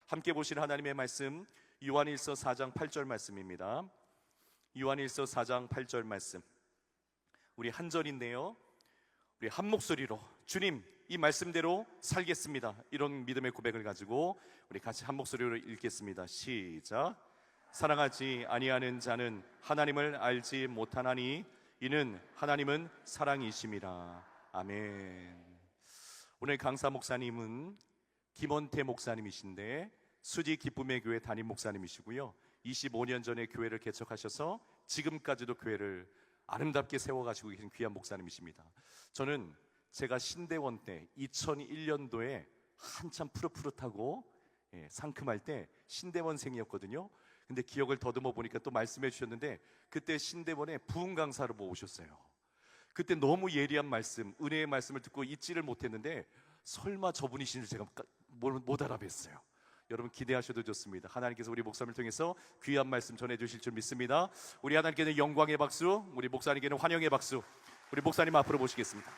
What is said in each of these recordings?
함께 보실 하나님의 말씀 요한일서 4장 8절 말씀입니다. 요한일서 4장 8절 말씀, 우리 한 절인데요, 우리 한 목소리로 주님 이 말씀대로 살겠습니다, 이런 믿음의 고백을 가지고 우리 같이 한 목소리로 읽겠습니다. 시작. 사랑하지 아니하는 자는 하나님을 알지 못하나니 이는 하나님은 사랑이심이라. 아멘. 오늘 강사 목사님은 김원태 목사님이신데 수지 기쁨의 교회 담임 목사님이시고요, 25년 전에 교회를 개척하셔서 지금까지도 교회를 아름답게 세워가시고 계신 귀한 목사님이십니다. 저는 제가 신대원 때 2001년도에 한참 푸릇푸릇하고 상큼할 때 신대원생이었거든요. 근데 기억을 더듬어 보니까 또 말씀해 주셨는데 그때 신대원에 부흥 강사로 오셨어요. 그때 너무 예리한 말씀, 은혜의 말씀을 듣고 잊지를 못했는데 설마 저분이신 줄 제가 못 알아뵀어요. 여러분 기대하셔도 좋습니다. 하나님께서 우리 목사님을 통해서 귀한 말씀 전해주실 줄 믿습니다. 우리 하나님께는 영광의 박수, 우리 목사님께는 환영의 박수. 우리 목사님 앞으로 모시겠습니다.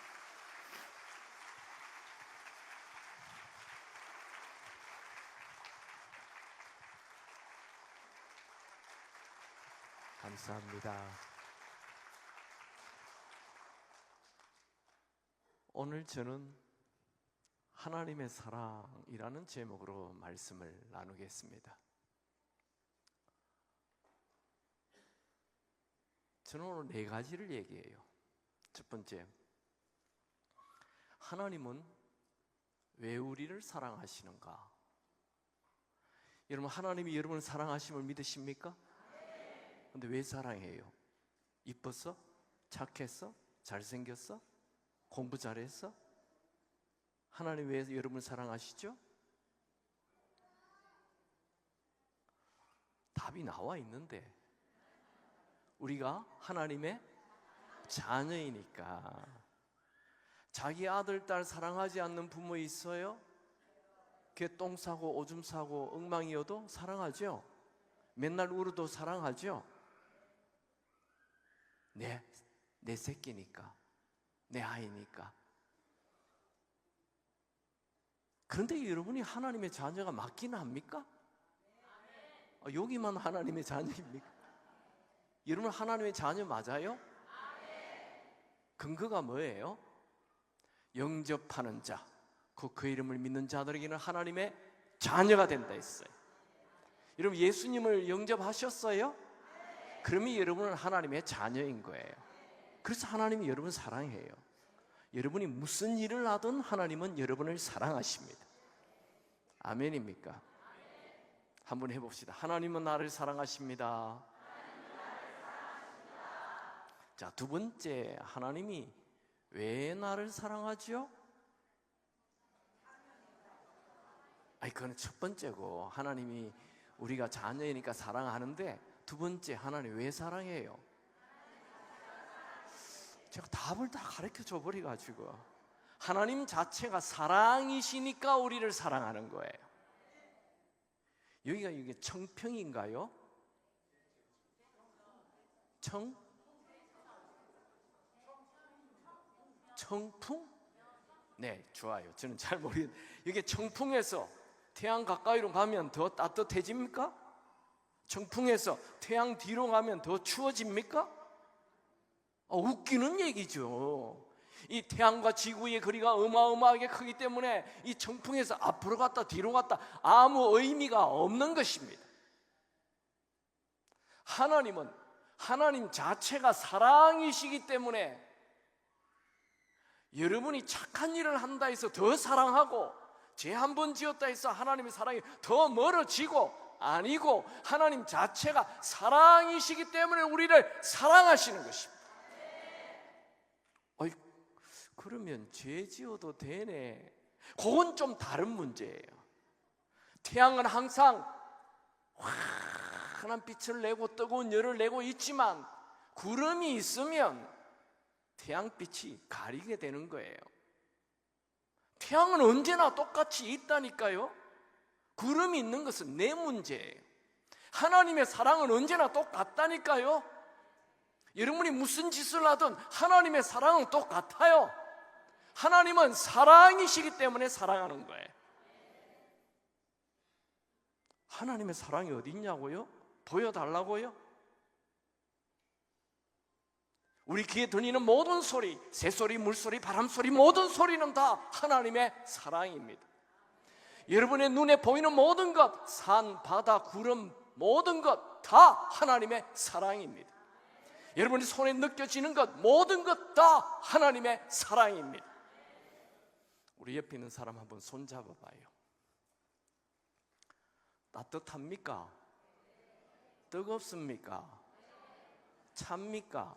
감사합니다. 오늘 저는 하나님의 사랑이라는 제목으로 말씀을 나누겠습니다. 저는 오늘 네 가지를 얘기해요. 첫 번째, 하나님은 왜 우리를 사랑하시는가? 여러분, 하나님이 여러분을 사랑하심을 믿으십니까? 근데 왜 사랑해요? 이뻤어? 착했어? 잘생겼어? 공부 잘했어? 하나님 왜 여러분을 사랑하시죠? 답이 나와 있는데, 우리가 하나님의 자녀이니까. 자기 아들, 딸 사랑하지 않는 부모 있어요? 걔 똥 싸고 오줌 싸고 엉망이어도 사랑하죠? 맨날 울어도 사랑하죠? 내 새끼니까, 내 아이니까. 그런데 여러분이 하나님의 자녀가 맞기는 합니까? 여기만 하나님의 자녀입니까? 여러분 하나님의 자녀 맞아요? 근거가 뭐예요? 영접하는 자, 그 이름을 믿는 자들에게는 하나님의 자녀가 된다 했어요. 여러분 예수님을 영접하셨어요? 그러면 여러분은 하나님의 자녀인 거예요. 그래서 하나님이 여러분을 사랑해요. 여러분이 무슨 일을 하든 하나님은 여러분을 사랑하십니다. 아멘입니까? 한번 해봅시다. 하나님은 나를 사랑하십니다. 자, 두 번째, 하나님이 왜 나를 사랑하죠? 그건 첫 번째고, 하나님이 우리가 자녀이니까 사랑하는데, 두 번째, 하나님 왜 사랑해요? 제가 답을 다 가르쳐 줘 버려가지고, 하나님 자체가 사랑이시니까 우리를 사랑하는 거예요. 여기가 이게 청평인가요? 청풍? 네, 좋아요. 저는 잘 모르겠는데, 이게 청풍에서 태양 가까이로 가면 더 따뜻해집니까? 청풍에서 태양 뒤로 가면 더 추워집니까? 웃기는 얘기죠. 이 태양과 지구의 거리가 어마어마하게 크기 때문에 이 청풍에서 앞으로 갔다 뒤로 갔다 아무 의미가 없는 것입니다. 하나님은 하나님 자체가 사랑이시기 때문에 여러분이 착한 일을 한다 해서 더 사랑하고, 죄 한 번 지었다 해서 하나님의 사랑이 더 멀어지고 아니고, 하나님 자체가 사랑이시기 때문에 우리를 사랑하시는 것입니다. 그러면 죄 지어도 되네. 그건 좀 다른 문제예요. 태양은 항상 환한 빛을 내고 뜨거운 열을 내고 있지만, 구름이 있으면 태양빛이 가리게 되는 거예요. 태양은 언제나 똑같이 있다니까요. 구름이 있는 것은 내 문제예요. 하나님의 사랑은 언제나 똑같다니까요. 여러분이 무슨 짓을 하든 하나님의 사랑은 똑같아요. 하나님은 사랑이시기 때문에 사랑하는 거예요. 하나님의 사랑이 어디 있냐고요? 보여달라고요? 우리 귀에 들리는 모든 소리, 새소리, 물소리, 바람소리, 모든 소리는 다 하나님의 사랑입니다. 여러분의 눈에 보이는 모든 것, 산, 바다, 구름, 모든 것 다 하나님의 사랑입니다. 여러분의 손에 느껴지는 것, 모든 것 다 하나님의 사랑입니다. 우리 옆에 있는 사람 한번 손 잡아봐요. 따뜻합니까? 뜨겁습니까? 찹니까?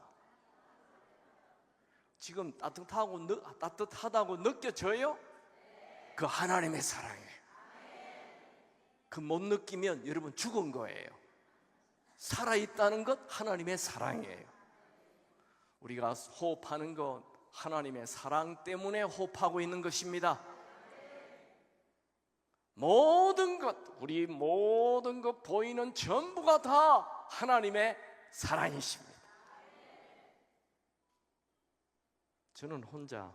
지금 따뜻하다고 느껴져요? 그 하나님의 사랑이에요. 그 못 느끼면 여러분 죽은 거예요. 살아있다는 것 하나님의 사랑이에요. 우리가 호흡하는 것 하나님의 사랑 때문에 호흡하고 있는 것입니다. 모든 것, 우리 모든 것 보이는 전부가 다 하나님의 사랑이십니다. 저는 혼자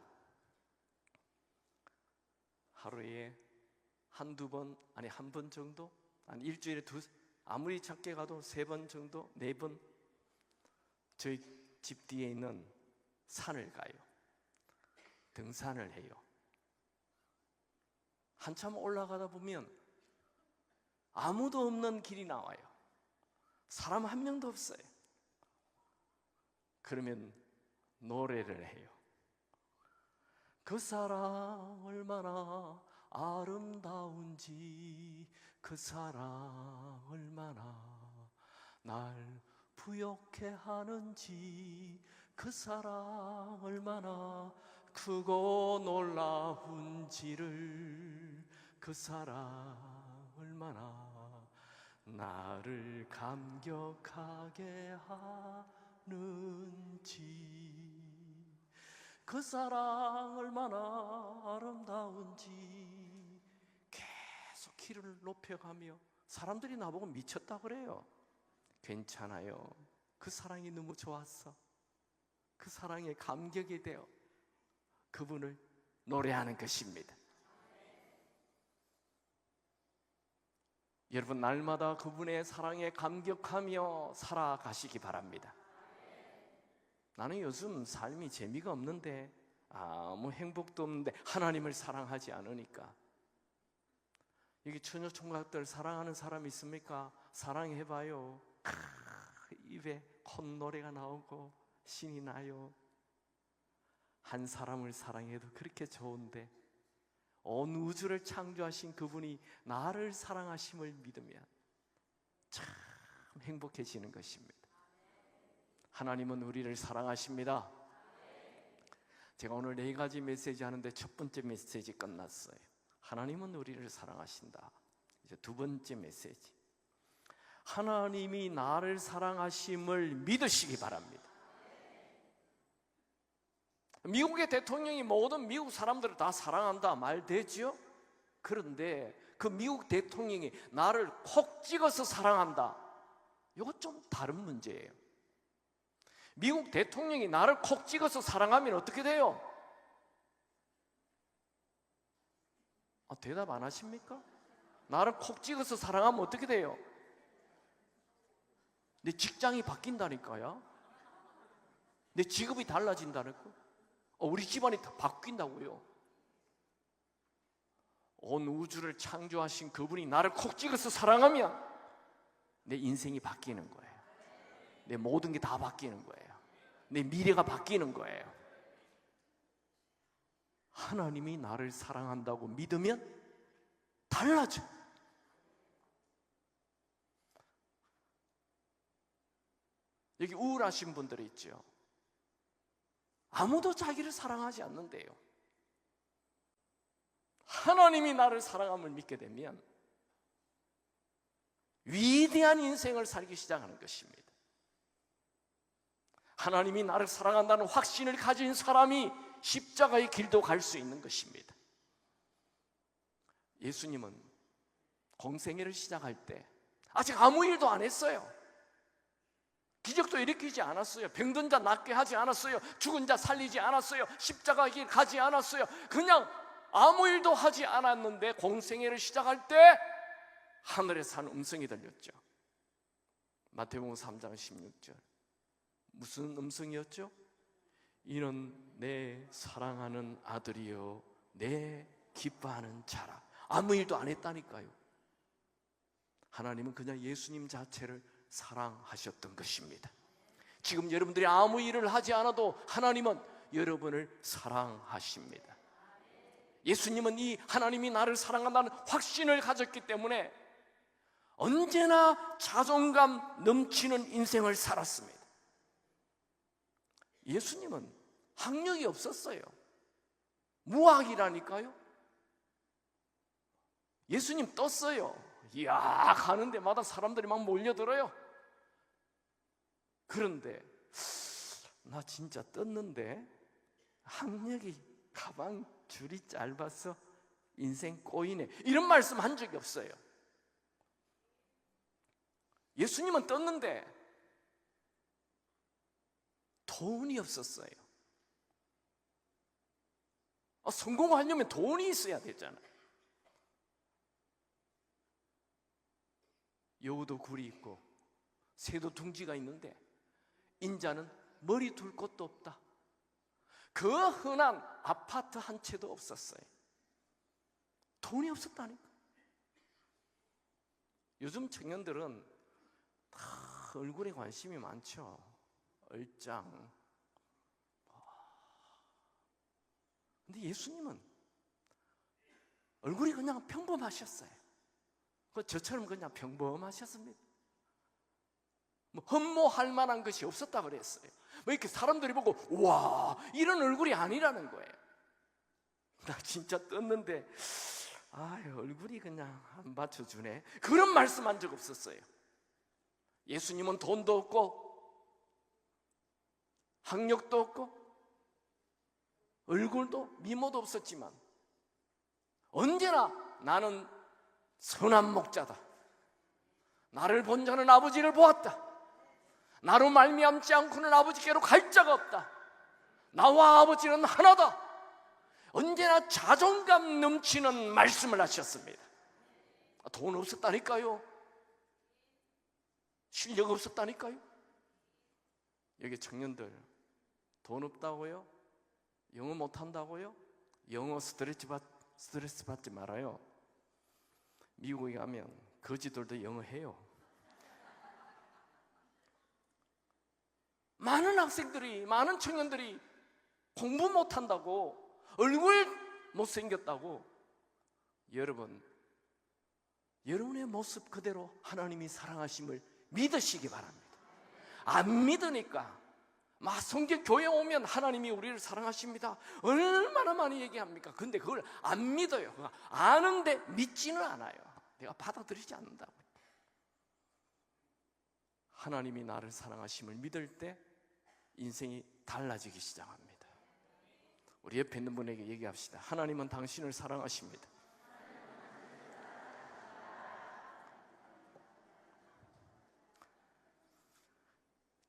하루에 한두 번, 아니 한 번 정도, 한 일주일에 아무리 작게 가도 3번 정도, 4번 저희 집 뒤에 있는 산을 가요. 등산을 해요. 한참 올라가다 보면 아무도 없는 길이 나와요. 사람 한 명도 없어요. 그러면 노래를 해요. 그 사랑 얼마나 아름다운지, 그 사랑 얼마나 날 부욕해 하는지, 그 사랑 얼마나 크고 놀라운지를, 그 사랑 얼마나 나를 감격하게 하는지, 그 사랑 얼마나 아름다운지 계속 키를 높여가며 사람들이 나보고 미쳤다 그래요. 괜찮아요. 그 사랑이 너무 좋았어. 그 사랑에 감격이 되어 그분을 노래하는 것입니다. 여러분 날마다 그분의 사랑에 감격하며 살아가시기 바랍니다. 나는 요즘 삶이 재미가 없는데, 아무 행복도 없는데 하나님을 사랑하지 않으니까. 여기 처녀총각들 사랑하는 사람 있습니까? 사랑해봐요. 입에 콧노래가 나오고 신이 나요. 한 사람을 사랑해도 그렇게 좋은데 온 우주를 창조하신 그분이 나를 사랑하심을 믿으면 참 행복해지는 것입니다. 하나님은 우리를 사랑하십니다. 제가 오늘 4가지 메시지 하는데 첫 번째 메시지 끝났어요. 하나님은 우리를 사랑하신다. 이제 2번째 메시지. 하나님이 나를 사랑하심을 믿으시기 바랍니다. 미국의 대통령이 모든 미국 사람들을 다 사랑한다 말 되죠? 그런데 그 미국 대통령이 나를 콕 찍어서 사랑한다, 이거 좀 다른 문제예요. 미국 대통령이 나를 콕 찍어서 사랑하면 어떻게 돼요? 대답 안 하십니까? 나를 콕 찍어서 사랑하면 어떻게 돼요? 내 직장이 바뀐다니까요. 내 직업이 달라진다니까. 우리 집안이 다 바뀐다고요. 온 우주를 창조하신 그분이 나를 콕 찍어서 사랑하면 내 인생이 바뀌는 거예요. 내 모든 게 다 바뀌는 거예요. 내 미래가 바뀌는 거예요. 하나님이 나를 사랑한다고 믿으면 달라져. 여기 우울하신 분들이 있죠. 아무도 자기를 사랑하지 않는데요. 하나님이 나를 사랑함을 믿게 되면 위대한 인생을 살기 시작하는 것입니다. 하나님이 나를 사랑한다는 확신을 가진 사람이 십자가의 길도 갈 수 있는 것입니다. 예수님은 공생애를 시작할 때 아직 아무 일도 안 했어요. 기적도 일으키지 않았어요. 병든 자 낫게 하지 않았어요. 죽은 자 살리지 않았어요. 십자가의 길 가지 않았어요. 그냥 아무 일도 하지 않았는데 공생애를 시작할 때 하늘에서 한 음성이 들렸죠. 마태복음 3장 16절. 무슨 음성이었죠? 이는 내 사랑하는 아들이요 내 기뻐하는 자라. 아무 일도 안 했다니까요. 하나님은 그냥 예수님 자체를 사랑하셨던 것입니다. 지금 여러분들이 아무 일을 하지 않아도 하나님은 여러분을 사랑하십니다. 예수님은 이 하나님이 나를 사랑한다는 확신을 가졌기 때문에 언제나 자존감 넘치는 인생을 살았습니다. 예수님은 학력이 없었어요. 무학이라니까요. 예수님 떴어요. 이야, 가는 데마다 사람들이 막 몰려들어요. 그런데 나 진짜 떴는데 학력이 가방 줄이 짧아서 인생 꼬이네, 이런 말씀 한 적이 없어요. 예수님은 떴는데 돈이 없었어요. 성공하려면 돈이 있어야 되잖아요. 여우도 굴이 있고 새도 둥지가 있는데 인자는 머리 둘 곳도 없다. 그 흔한 아파트 한 채도 없었어요. 돈이 없었다니까. 요즘 청년들은 다 얼굴에 관심이 많죠. 얼짱. 근데 예수님은 얼굴이 그냥 평범하셨어요. 저처럼 그냥 평범하셨습니다. 뭐 흠모할 만한 것이 없었다 그랬어요. 뭐 이렇게 사람들이 보고 와, 이런 얼굴이 아니라는 거예요. 나 진짜 떴는데 얼굴이 그냥 안 받쳐주네, 그런 말씀한 적 없었어요. 예수님은 돈도 없고 학력도 없고 얼굴도 미모도 없었지만 언제나 나는 선한 목자다, 나를 본 자는 아버지를 보았다, 나로 말미암지 않고는 아버지께로 갈 자가 없다, 나와 아버지는 하나다, 언제나 자존감 넘치는 말씀을 하셨습니다. 돈 없었다니까요. 실력 없었다니까요. 여기 청년들 돈 없다고요? 영어 못한다고요? 영어 스트레스 받지 말아요. 미국에 가면 거지들도 영어 해요. 많은 학생들이, 많은 청년들이 공부 못한다고, 얼굴 못생겼다고, 여러분의 모습 그대로 하나님이 사랑하심을 믿으시기 바랍니다. 안 믿으니까 막 성경 교회 오면 하나님이 우리를 사랑하십니다, 얼마나 많이 얘기합니까? 근데 그걸 안 믿어요. 아는데 믿지는 않아요. 내가 받아들이지 않는다고. 하나님이 나를 사랑하심을 믿을 때 인생이 달라지기 시작합니다. 우리 옆에 있는 분에게 얘기합시다. 하나님은 당신을 사랑하십니다.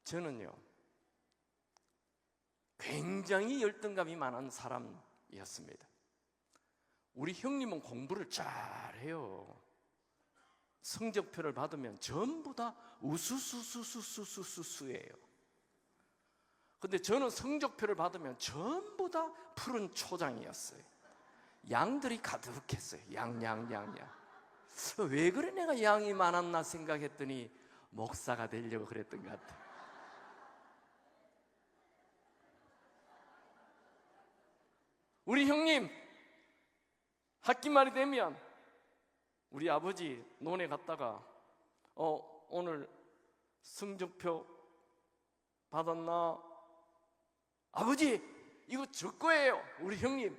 저는요, 굉장히 열등감이 많은 사람이었습니다. 우리 형님은 공부를 잘해요. 성적표를 받으면 전부 다 우수수수수수수수예요. 근데 저는 성적표를 받으면 전부 다 푸른 초장이었어요. 양들이 가득했어요. 양. 왜 그래 내가 양이 많았나 생각했더니 목사가 되려고 그랬던 것 같아요. 우리 형님 학기말이 되면 우리 아버지 논에 갔다가 오늘 성적표 받았나? 아버지 이거 저 거예요. 우리 형님,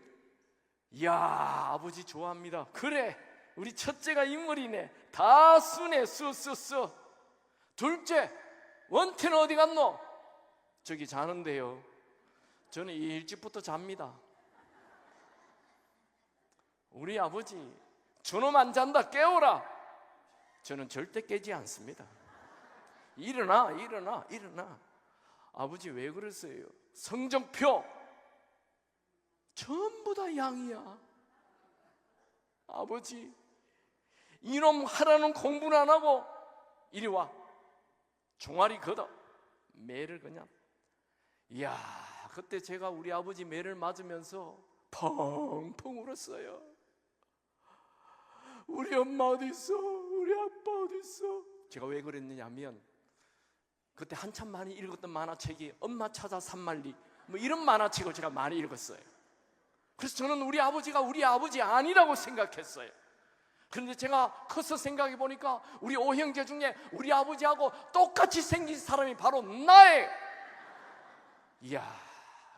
이야 아버지 좋아합니다. 그래 우리 첫째가 인물이네. 다 쓰네. 쓰. 둘째 원태는 어디 갔노? 저기 자는데요. 저는 일찍부터 잡니다. 우리 아버지 저놈 안 잔다 깨워라. 저는 절대 깨지 않습니다. 일어나. 아버지 왜 그러세요? 성적표 전부 다 양이야. 아버지 이놈 하라는 공부는 안 하고 이리 와. 종아리 걷어. 매를 그냥. 이야, 그때 제가 우리 아버지 매를 맞으면서 펑펑 울었어요. 우리 엄마 어디 있어? 우리 아빠 어디 있어? 제가 왜 그랬느냐면 그때 한참 많이 읽었던 만화책이 엄마 찾아 산만리 뭐 이런 만화책을 제가 많이 읽었어요. 그래서 저는 우리 아버지가 우리 아버지 아니라고 생각했어요. 그런데 제가 커서 생각해 보니까 우리 오형제 중에 우리 아버지하고 똑같이 생긴 사람이 바로 나예요. 이야,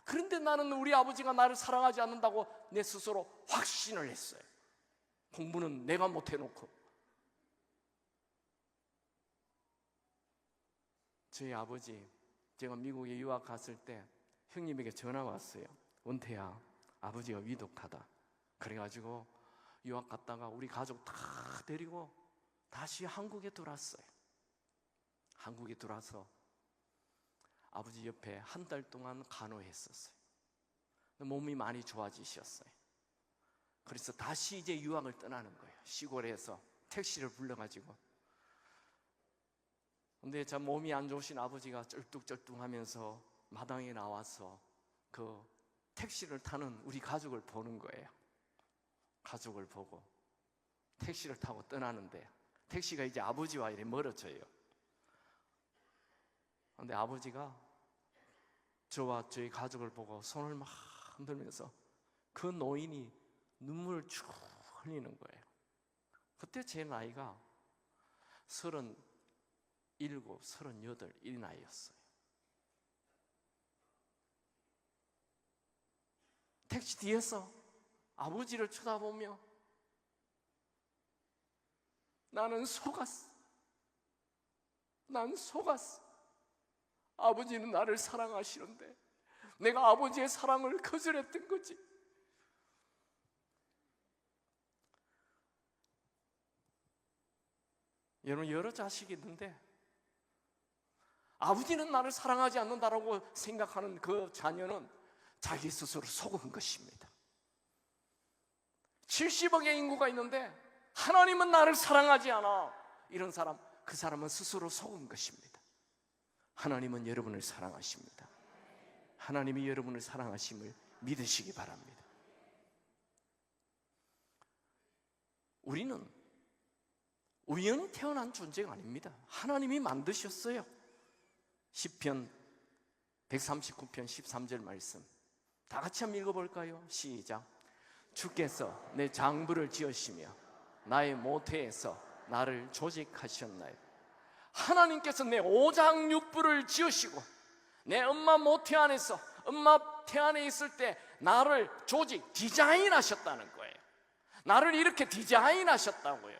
그런데 나는 우리 아버지가 나를 사랑하지 않는다고 내 스스로 확신을 했어요. 공부는 내가 못해놓고. 저희 아버지, 제가 미국에 유학 갔을 때 형님에게 전화 왔어요. 원태야, 아버지가 위독하다. 그래가지고 유학 갔다가 우리 가족 다 데리고 다시 한국에 들어왔어요. 한국에 들어와서 아버지 옆에 한 달 동안 간호했었어요. 몸이 많이 좋아지셨어요. 그래서 다시 이제 유학을 떠나는 거예요. 시골에서 택시를 불러가지고. 근데 저 몸이 안 좋으신 아버지가 쩔뚝쩔뚝하면서 마당에 나와서 그 택시를 타는 우리 가족을 보는 거예요. 가족을 보고 택시를 타고 떠나는데 택시가 이제 아버지와 이렇게 멀어져요. 근데 아버지가 저와 저희 가족을 보고 손을 막 흔들면서 그 노인이 눈물을 쭉 흘리는 거예요. 그때 제 나이가 37, 38 이 나이였어요. 택시 뒤에서 아버지를 쳐다보며 나는 속았어. 난 속았어. 아버지는 나를 사랑하시는데 내가 아버지의 사랑을 거절했던 거지. 여러분, 여러 자식이 있는데 아버지는 나를 사랑하지 않는다라고 생각하는 그 자녀는 자기 스스로 속은 것입니다. 70억의 인구가 있는데 하나님은 나를 사랑하지 않아. 이런 사람, 그 사람은 스스로 속은 것입니다. 하나님은 여러분을 사랑하십니다. 하나님이 여러분을 사랑하심을 믿으시기 바랍니다. 우리는 우연히 태어난 존재가 아닙니다. 하나님이 만드셨어요. 시편 139편 13절 말씀 다 같이 한번 읽어볼까요? 시작. 주께서 내 장부를 지으시며 나의 모태에서 나를 조직하셨나요? 하나님께서 내 오장육부를 지으시고 내 엄마 모태 안에서 엄마 태 안에 있을 때 나를 조직 디자인하셨다는 거예요. 나를 이렇게 디자인하셨다고요.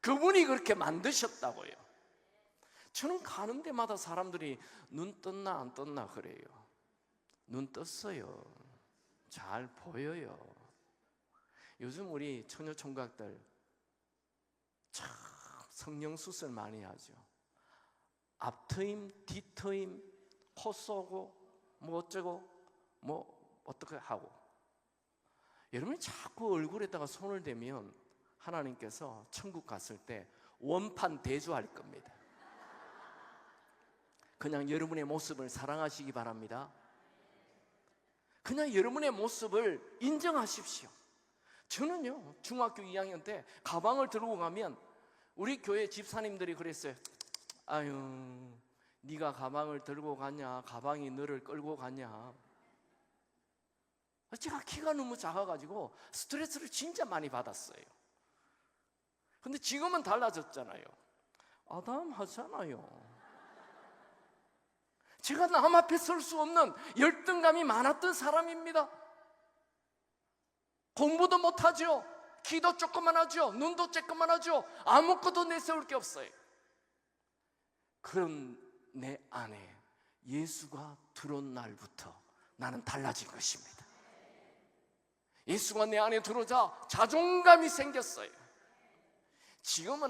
그분이 그렇게 만드셨다고요. 저는 가는 데마다 사람들이 눈 떴나 안 떴나 그래요. 눈 떴어요. 잘 보여요. 요즘 우리 처녀총각들 참 성령 수술 많이 하죠. 앞트임, 뒤트임, 코 쏘고 뭐 어쩌고 뭐 어떻게 하고. 여러분이 자꾸 얼굴에다가 손을 대면 하나님께서 천국 갔을 때 원판 대조할 겁니다. 그냥 여러분의 모습을 사랑하시기 바랍니다. 그냥 여러분의 모습을 인정하십시오. 저는요 중학교 2학년 때 가방을 들고 가면 우리 교회 집사님들이 그랬어요. 아유, 네가 가방을 들고 가냐? 가방이 너를 끌고 가냐? 제가 키가 너무 작아가지고 스트레스를 진짜 많이 받았어요. 근데 지금은 달라졌잖아요. 아담 하잖아요. 제가 남 앞에 설 수 없는 열등감이 많았던 사람입니다. 공부도 못하죠. 키도 조그만 하죠. 눈도 조그만 하죠. 아무것도 내세울 게 없어요. 그런 내 안에 예수가 들어온 날부터 나는 달라진 것입니다. 예수가 내 안에 들어오자 자존감이 생겼어요. 지금은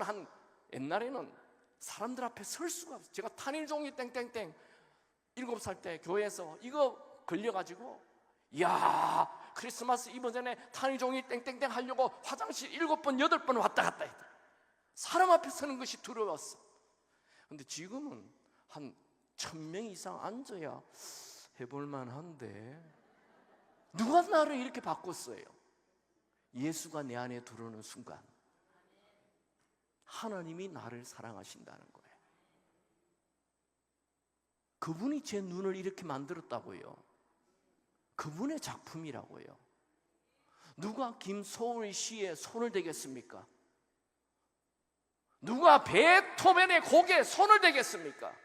옛날에는 사람들 앞에 설 수가 없어요. 제가 탄일종이 땡땡땡 7살 때 교회에서 이거 걸려가지고 크리스마스 이브 전에 탄일종이 땡땡땡 하려고 화장실 7번 8번 왔다 갔다 했다. 사람 앞에 서는 것이 두려웠어. 근데 지금은 한 1000명 이상 앉아야 해볼만 한데, 누가 나를 이렇게 바꿨어요? 예수가 내 안에 들어오는 순간 하나님이 나를 사랑하신다는 거예요. 그분이 제 눈을 이렇게 만들었다고요. 그분의 작품이라고요. 누가 김소월 씨의 손을 대겠습니까? 누가 베토벤의 곡에 손을 대겠습니까?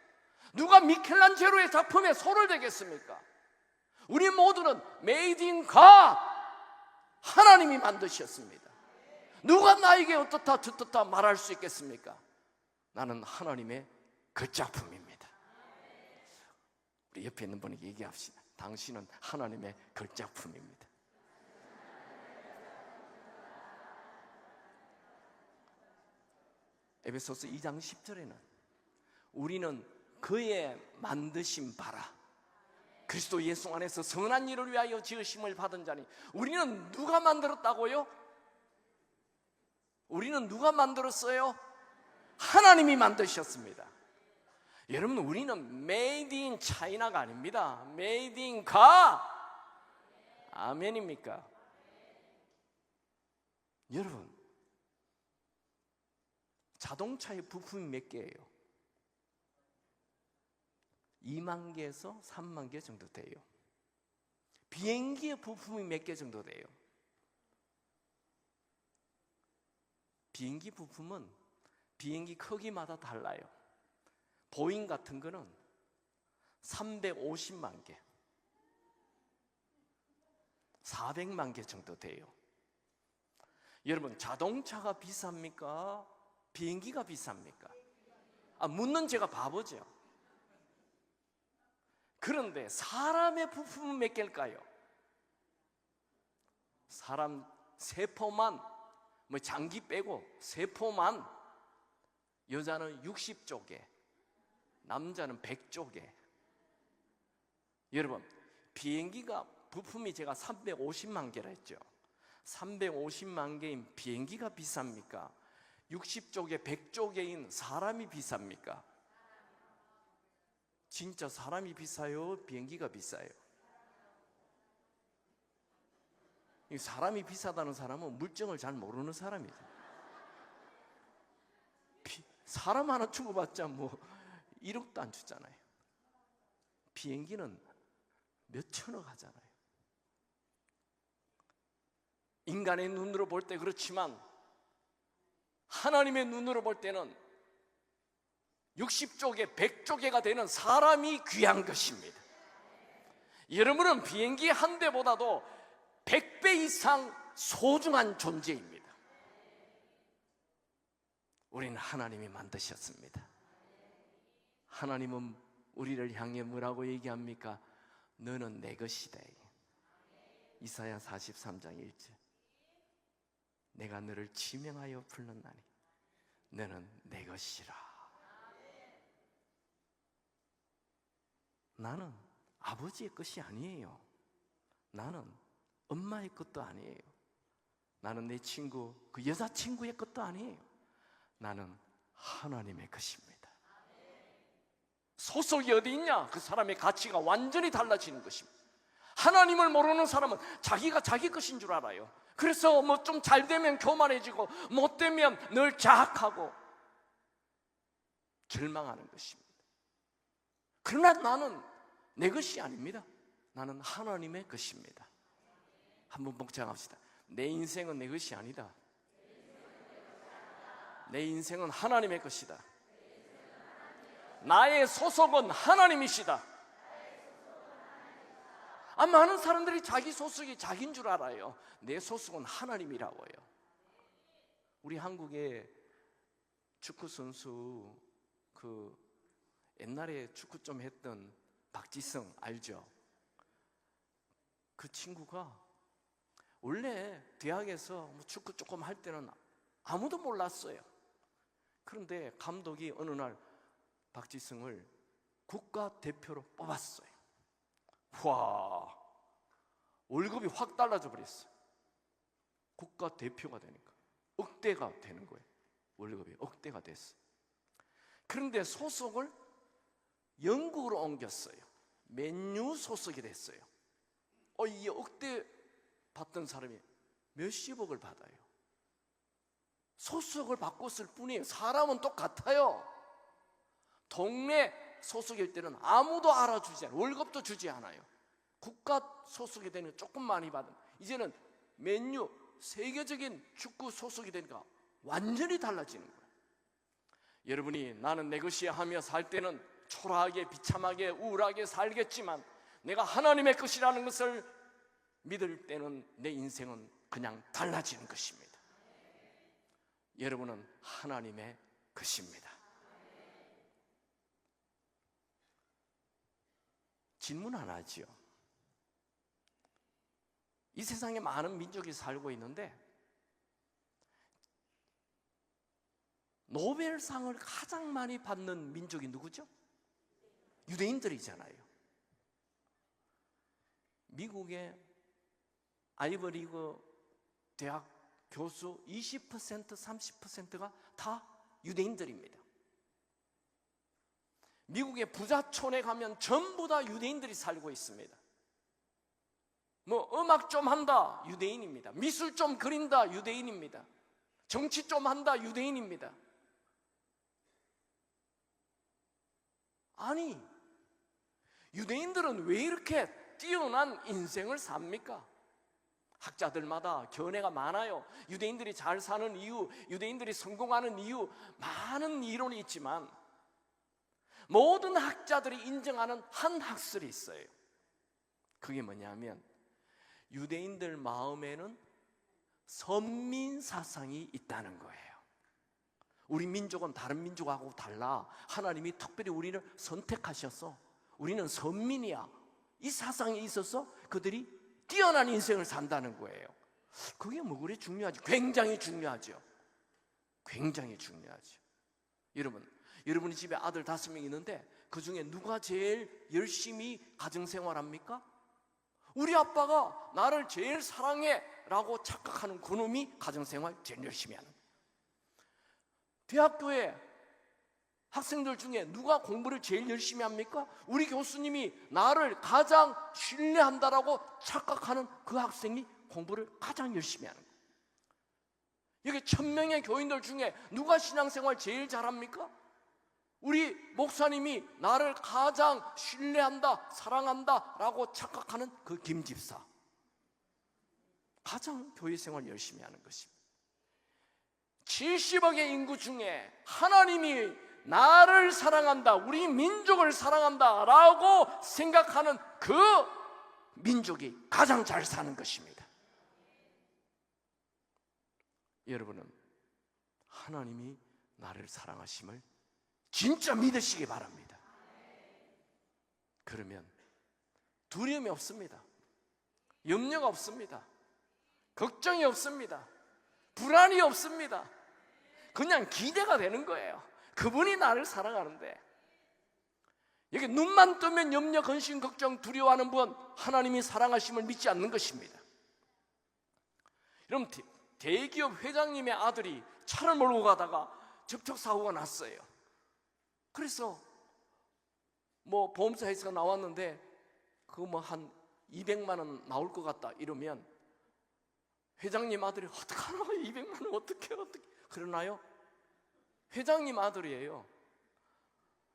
누가 미켈란젤로의 작품에 손을 대겠습니까? 우리 모두는 메이드 인 갓, 하나님이 만드셨습니다. 누가 나에게 어떻다 저떻다 말할 수 있겠습니까? 나는 하나님의 걸작품입니다. 우리 옆에 있는 분에게 얘기합시다. 당신은 하나님의 걸작품입니다. 에베소서 2장 10절에는 우리는 그의 만드신 바라, 그리스도 예수 안에서 선한 일을 위하여 지으심을 받은 자니, 우리는 누가 만들었다고요? 우리는 누가 만들었어요? 하나님이 만드셨습니다. 여러분, 우리는 메이드 인 차이나가 아닙니다. 메이드 인 갓. 아멘입니까? 여러분, 자동차의 부품이 몇 개예요? 2만 개에서 3만 개 정도 돼요. 비행기의 부품이 몇 개 정도 돼요? 비행기 부품은 비행기 크기마다 달라요. 보잉 같은 거는 350만 개, 400만 개 정도 돼요. 여러분, 자동차가 비쌉니까? 비행기가 비쌉니까? 묻는 제가 바보죠. 그런데 사람의 부품은 몇 개일까요? 사람 세포만, 장기 빼고 세포만 여자는 60쪽에, 남자는 100쪽에. 여러분, 비행기가 부품이 제가 350만 개라 했죠. 350만 개인 비행기가 비쌉니까? 60쪽에 100쪽에인 사람이 비쌉니까? 진짜 사람이 비싸요? 비행기가 비싸요? 이 사람이 비싸다는 사람은 물정을 잘 모르는 사람이죠. 사람 하나 주고받자 1억도 안 주잖아요. 비행기는 몇 천억 하잖아요. 인간의 눈으로 볼 때 그렇지만 하나님의 눈으로 볼 때는 60쪽에 100쪽에가 되는 사람이 귀한 것입니다. 여러분은 비행기 한 대보다도 100배 이상 소중한 존재입니다. 우리는 하나님이 만드셨습니다. 하나님은 우리를 향해 뭐라고 얘기합니까? 너는 내 것이다. 이사야 43장 1절. 내가 너를 지명하여 불렀나니 너는 내 것이라. 나는 아버지의 것이 아니에요. 나는 엄마의 것도 아니에요. 나는 내 친구, 그 여자친구의 것도 아니에요. 나는 하나님의 것입니다. 소속이 어디 있냐? 그 사람의 가치가 완전히 달라지는 것입니다. 하나님을 모르는 사람은 자기가 자기 것인 줄 알아요. 그래서 좀 잘 되면 교만해지고 못 되면 늘 자학하고 절망하는 것입니다. 그러나 나는 내 것이 아닙니다. 나는 하나님의 것입니다. 한번 묵상합시다. 내 인생은 내 것이 아니다. 내 인생은 하나님의 것이다. 나의 소속은 하나님이시다. 많은 사람들이 자기 소속이 자기인 줄 알아요. 내 소속은 하나님이라고요. 우리 한국의 축구 선수, 옛날에 축구 좀 했던 박지성 알죠? 그 친구가 원래 대학에서 축구 조금 할 때는 아무도 몰랐어요. 그런데 감독이 어느 날 박지성을 국가대표로 뽑았어요. 와, 월급이 확 달라져 버렸어요. 국가대표가 되니까 억대가 되는 거예요. 월급이 억대가 됐어요. 그런데 소속을 영국으로 옮겼어요. 맨유 소속이 됐어요. 이 억대 받던 사람이 몇십억을 받아요. 소속을 바꿨을 뿐이에요. 사람은 똑같아요. 동네 소속일 때는 아무도 알아주지 않아요. 월급도 주지 않아요. 국가 소속이 되면 조금 많이 받은, 이제는 맨유 세계적인 축구 소속이 되니까 완전히 달라지는 거예요. 여러분이 나는 내 것이야 하며 살 때는 초라하게 비참하게 우울하게 살겠지만, 내가 하나님의 것이라는 것을 믿을 때는 내 인생은 그냥 달라지는 것입니다. 여러분은 하나님의 것입니다. 질문 하나 하지요. 이 세상에 많은 민족이 살고 있는데 노벨상을 가장 많이 받는 민족이 누구죠? 유대인들이잖아요. 미국의 아이버리그 대학 교수 20%, 30%가 다 유대인들입니다. 미국의 부자촌에 가면 전부 다 유대인들이 살고 있습니다. 음악 좀 한다, 유대인입니다. 미술 좀 그린다, 유대인입니다. 정치 좀 한다, 유대인입니다. 아니, 유대인들은 왜 이렇게 뛰어난 인생을 삽니까? 학자들마다 견해가 많아요. 유대인들이 잘 사는 이유, 유대인들이 성공하는 이유, 많은 이론이 있지만 모든 학자들이 인정하는 한 학설이 있어요. 그게 뭐냐면 유대인들 마음에는 선민 사상이 있다는 거예요. 우리 민족은 다른 민족하고 달라. 하나님이 특별히 우리를 선택하셔서 우리는 선민이야, 이 사상이 있어서 그들이 뛰어난 인생을 산다는 거예요. 그게 뭐 그리 중요하지? 굉장히 중요하죠. 굉장히 중요하죠. 여러분이 집에 아들 5명 있는데 그 중에 누가 제일 열심히 가정생활합니까? 우리 아빠가 나를 제일 사랑해 라고 착각하는 그놈이 가정생활 제일 열심히 하는 거예요. 대학교에 학생들 중에 누가 공부를 제일 열심히 합니까? 우리 교수님이 나를 가장 신뢰한다라고 착각하는 그 학생이 공부를 가장 열심히 하는 거예요. 여기 1000명의 교인들 중에 누가 신앙생활 제일 잘합니까? 우리 목사님이 나를 가장 신뢰한다, 사랑한다 라고 착각하는 그 김집사, 가장 교회생활 열심히 하는 것입니다. 70억의 인구 중에 하나님이 나를 사랑한다, 우리 민족을 사랑한다 라고 생각하는 그 민족이 가장 잘 사는 것입니다. 여러분은 하나님이 나를 사랑하심을 진짜 믿으시기 바랍니다. 그러면 두려움이 없습니다. 염려가 없습니다. 걱정이 없습니다. 불안이 없습니다. 그냥 기대가 되는 거예요. 그분이 나를 사랑하는데. 여기 눈만 뜨면 염려, 근심, 걱정, 두려워하는 분, 하나님이 사랑하심을 믿지 않는 것입니다. 여러분, 대기업 회장님의 아들이 차를 몰고 가다가 접촉사고가 났어요. 그래서 보험사에서 나왔는데 그거 한 200만 원 나올 것 같다 이러면 회장님 아들이 어떡하나, 200만 원 어떻게 그러나요? 회장님 아들이에요.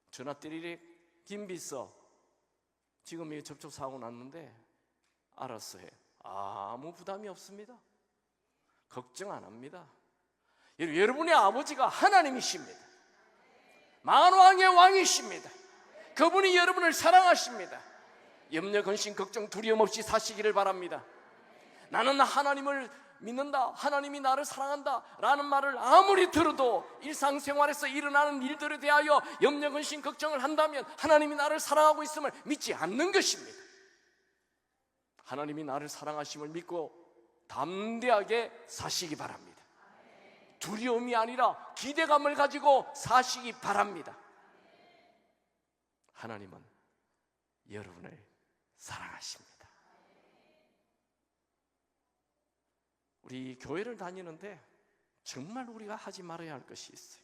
전화 때리래, 김비서 지금 이 접촉사고 났는데 알았어 해. 아무 부담이 없습니다. 걱정 안 합니다. 여러분의 아버지가 하나님이십니다. 만왕의 왕이십니다. 그분이 여러분을 사랑하십니다. 염려, 근심, 걱정, 두려움 없이 사시기를 바랍니다. 나는 하나님을 믿는다, 하나님이 나를 사랑한다 라는 말을 아무리 들어도 일상생활에서 일어나는 일들에 대하여 염려, 근심, 걱정을 한다면 하나님이 나를 사랑하고 있음을 믿지 않는 것입니다. 하나님이 나를 사랑하심을 믿고 담대하게 사시기 바랍니다. 두려움이 아니라 기대감을 가지고 사시기 바랍니다. 하나님은 여러분을 사랑하십니다. 우리 교회를 다니는데 정말 우리가 하지 말아야 할 것이 있어요.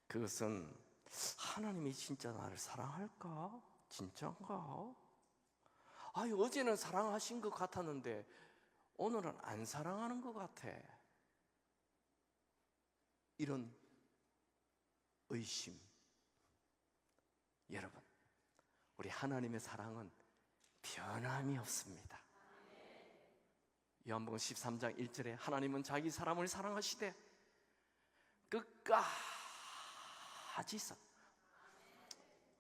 그것은 하나님이 진짜 나를 사랑할까? 진짜인가? 어제는 사랑하신 것 같았는데 오늘은 안 사랑하는 것 같아. 이런 의심. 여러분, 우리 하나님의 사랑은 변함이 없습니다. 요한복음 13장 1절에 하나님은 자기 사람을 사랑하시되 끝까지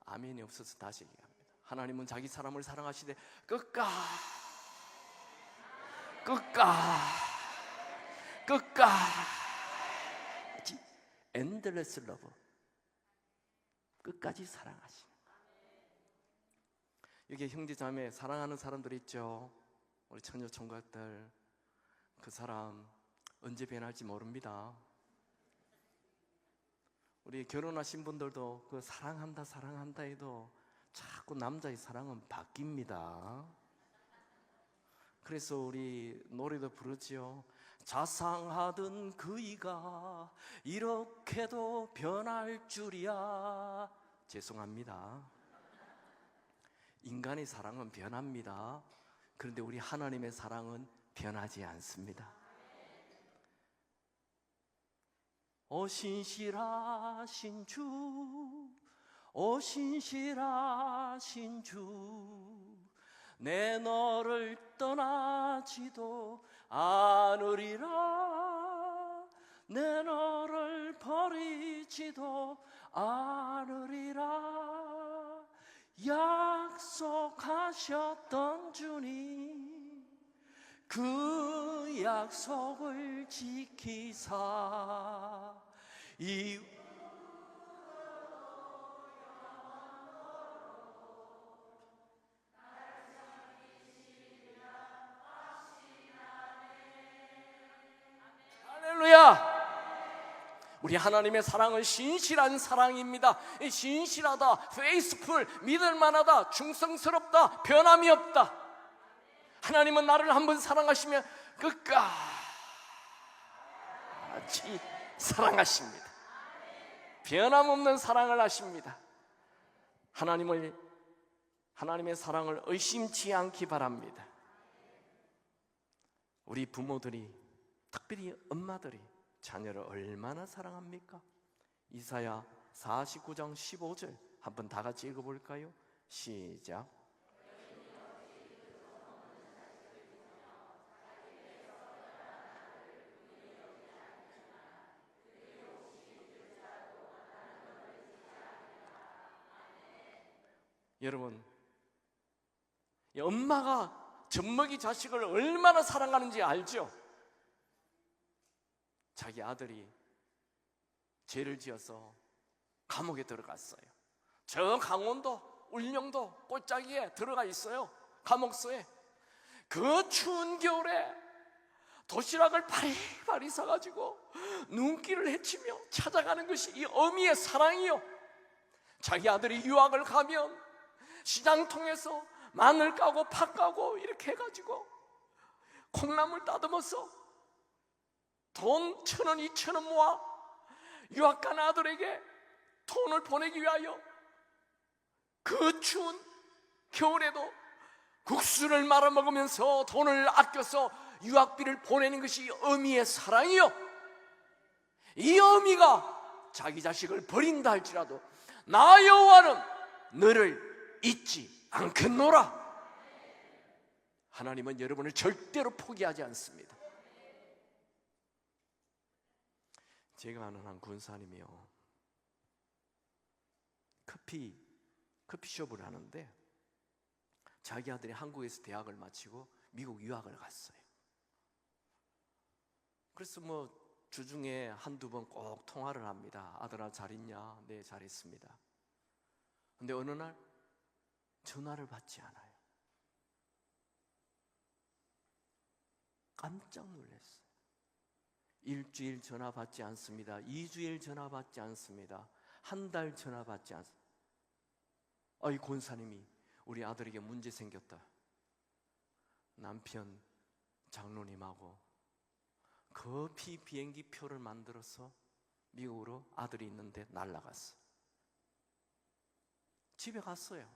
아멘이 없어서 다시 얘기합니다. 하나님은 자기 사람을 사랑하시되 끝까지 엔들레스 러브, 끝까지 사랑하시는. 여기 형제자매 사랑하는 사람들 있죠. 우리 처녀 총각들, 그 사람 언제 변할지 모릅니다. 우리 결혼하신 분들도 그 사랑한다 해도 자꾸 남자의 사랑은 바뀝니다. 그래서 우리 노래도 부르지요. 자상하던 그이가 이렇게도 변할 줄이야. 죄송합니다. 인간의 사랑은 변합니다. 그런데 우리 하나님의 사랑은 변하지 않습니다. 오 신실하신 주, 오 신실하신 주, 내 너를 떠나지도 않으리라, 내 너를 버리지도 않으리라. 약속하셨던 주님, 그 약속을 지키사 이 할렐루야! 우리 하나님의 사랑은 신실한 사랑입니다. 신실하다, 페이스풀, 믿을만하다, 충성스럽다, 변함이 없다. 하나님은 나를 한번 사랑하시면 끝까지 사랑하십니다. 변함없는 사랑을 하십니다. 하나님의 사랑을 의심치 않기 바랍니다. 우리 부모들이, 특별히 엄마들이 자녀를 얼마나 사랑합니까? 이사야 49장 15절 한번 다 같이 읽어볼까요? 시작. 여러분, 엄마가 젖먹이 자식을 얼마나 사랑하는지 알죠? 자기 아들이 죄를 지어서 감옥에 들어갔어요. 저 강원도, 울릉도 골짜기에 들어가 있어요. 감옥소에. 그 추운 겨울에 도시락을 바리바리 사가지고 눈길을 헤치며 찾아가는 것이 이 어미의 사랑이요. 자기 아들이 유학을 가면 시장 통해서 마늘 까고 팥 까고 이렇게 해가지고 콩나물 따듬어서 돈 1,000원, 2,000원 모아 유학 간 아들에게 돈을 보내기 위하여 그 추운 겨울에도 국수를 말아 먹으면서 돈을 아껴서 유학비를 보내는 것이 어미의 사랑이요. 이 어미가 자기 자식을 버린다 할지라도 나 여호와는 너를 잊지 않겠노라. 하나님은 여러분을 절대로 포기하지 않습니다. 제가 아는 한 군사님이요, 커피숍을 하는데 자기 아들이 한국에서 대학을 마치고 미국 유학을 갔어요. 그래서 주중에 한두 번 꼭 통화를 합니다. 아들아 잘 있냐? 네, 잘 있습니다. 근데 어느 날 전화를 받지 않아요. 깜짝 놀랐어요. 일주일 전화 받지 않습니다. 2주일 전화 받지 않습니다. 한 달 전화 받지 않습니다. 이 권사님이 우리 아들에게 문제 생겼다. 남편 장로님하고 급히 비행기 표를 만들어서 미국으로 아들이 있는데 날아갔어. 집에 갔어요.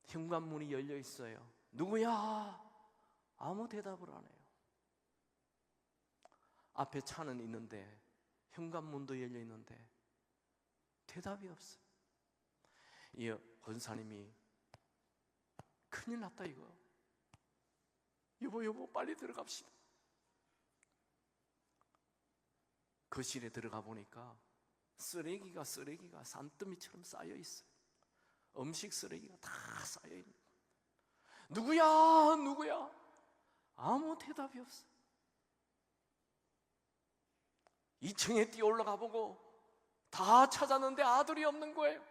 현관문이 열려 있어요. 누구야? 아무 대답을 안 해요. 앞에 차는 있는데 현관문도 열려 있는데 대답이 없어요. 이 권사님이 큰일 났다 이거. 여보 빨리 들어갑시다. 거실에 들어가 보니까 쓰레기가 산더미처럼 쌓여 있어요. 음식 쓰레기가 다 쌓여 있는. 누구야? 아무 대답이 없어. 2층에 뛰어 올라가 보고 다 찾았는데 아들이 없는 거예요.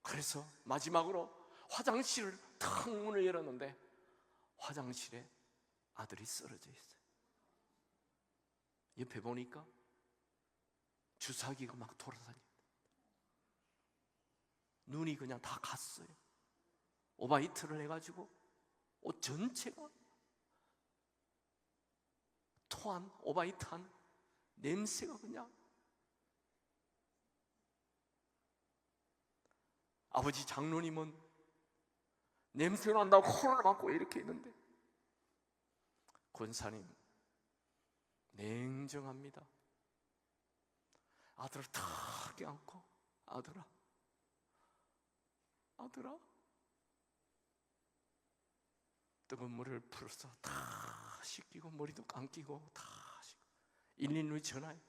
그래서 마지막으로 화장실을 탁 문을 열었는데 화장실에 아들이 쓰러져 있어요. 옆에 보니까 주사기가 막 돌아다녀요. 눈이 그냥 다 갔어요. 오바이트를 해가지고 옷 전체가 토한, 오바이트한 냄새가 그냥. 아버지 장로님은 냄새 난다고 코를 막고 이렇게 있는데 권사님 냉정합니다. 아들을 탁 껴안고 아들아 뜨거운 물을 풀어서 다 씻기고 머리도 감기고 다 씻고 112 전화해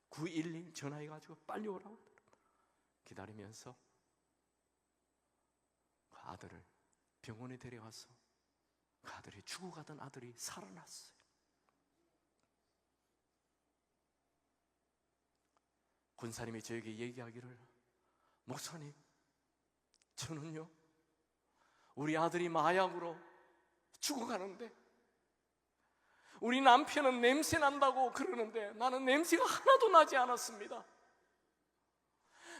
911 전화해가지고 빨리 오라고 기다리면서 그 아들을 병원에 데려가서 그 아들이 죽어가던 아들이 살아났어요. 권사님이 저에게 얘기하기를 목사님 저는요 우리 아들이 마약으로 죽어가는데 우리 남편은 냄새 난다고 그러는데 나는 냄새가 하나도 나지 않았습니다.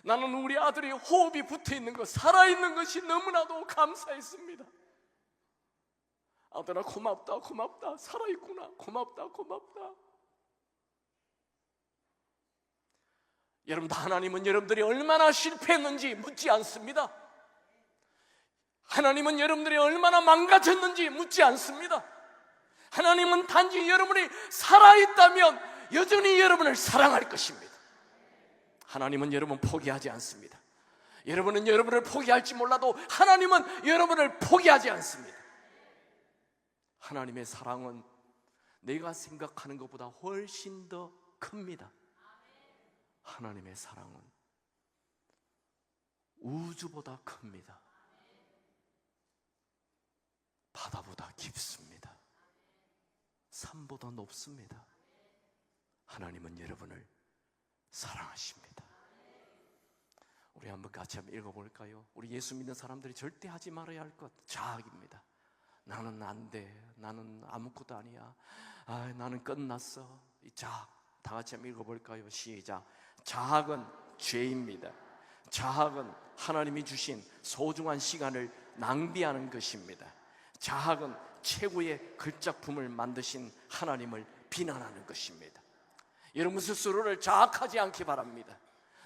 나는 우리 아들이 호흡이 붙어있는 것, 살아있는 것이 너무나도 감사했습니다. 아들아 고맙다 살아있구나 고맙다. 여러분 하나님은 여러분들이 얼마나 실패했는지 묻지 않습니다. 하나님은 여러분들이 얼마나 망가졌는지 묻지 않습니다. 하나님은 단지 여러분이 살아있다면 여전히 여러분을 사랑할 것입니다. 하나님은 여러분 포기하지 않습니다. 여러분은 여러분을 포기할지 몰라도 하나님은 여러분을 포기하지 않습니다. 하나님의 사랑은 내가 생각하는 것보다 훨씬 더 큽니다. 하나님의 사랑은 우주보다 큽니다. 바다보다 깊습니다. 산보다 높습니다. 하나님은 여러분을 사랑하십니다. 우리 한번 같이 한번 읽어볼까요? 우리 예수 믿는 사람들이 절대 하지 말아야 할 것 자학입니다. 나는 안 돼. 나는 아무것도 아니야. 나는 끝났어. 이 자학 다 같이 한번 읽어볼까요? 시작. 자학은 죄입니다. 자학은 하나님이 주신 소중한 시간을 낭비하는 것입니다. 자학은 최고의 글작품을 만드신 하나님을 비난하는 것입니다. 여러분 스스로를 자학하지 않기 바랍니다.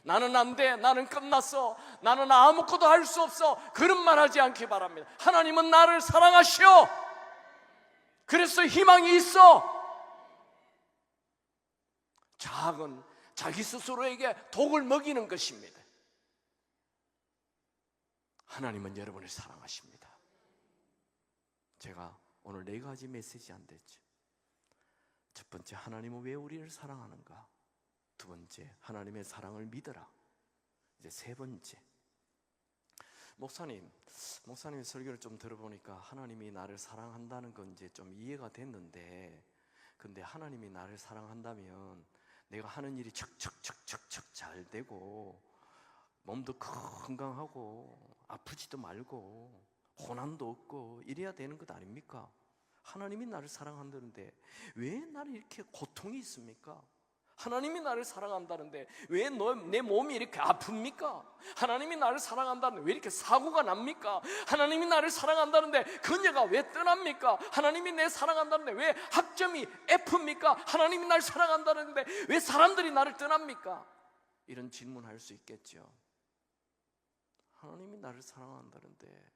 나는 안 돼, 나는 끝났어, 나는 아무것도 할 수 없어, 그런 말 하지 않기 바랍니다. 하나님은 나를 사랑하시오. 그래서 희망이 있어. 자학은 자기 스스로에게 독을 먹이는 것입니다. 하나님은 여러분을 사랑하십니다. 제가 오늘 4가지 메시지 안 됐죠. 첫 번째, 하나님은 왜 우리를 사랑하는가? 두 번째, 하나님의 사랑을 믿어라. 이제 세 번째, 목사님 설교를 좀 들어보니까 하나님이 나를 사랑한다는 건 이제 좀 이해가 됐는데, 근데 하나님이 나를 사랑한다면 내가 하는 일이 척척척척척 잘 되고 몸도 건강하고 아프지도 말고 고난도 없고 이래야 되는 것 아닙니까? 하나님이 나를 사랑한다는데 왜 나를 이렇게 고통이 있습니까? 하나님이 나를 사랑한다는데 왜 내 몸이 이렇게 아픕니까? 하나님이 나를 사랑한다는데 왜 이렇게 사고가 납니까? 하나님이 나를 사랑한다는데 그녀가 왜 떠납니까? 하나님이 내 사랑한다는데 왜 학점이 F입니까? 하나님이 나를 사랑한다는데 왜 사람들이 나를 떠납니까? 이런 질문할 수 있겠죠. 하나님이 나를 사랑한다는데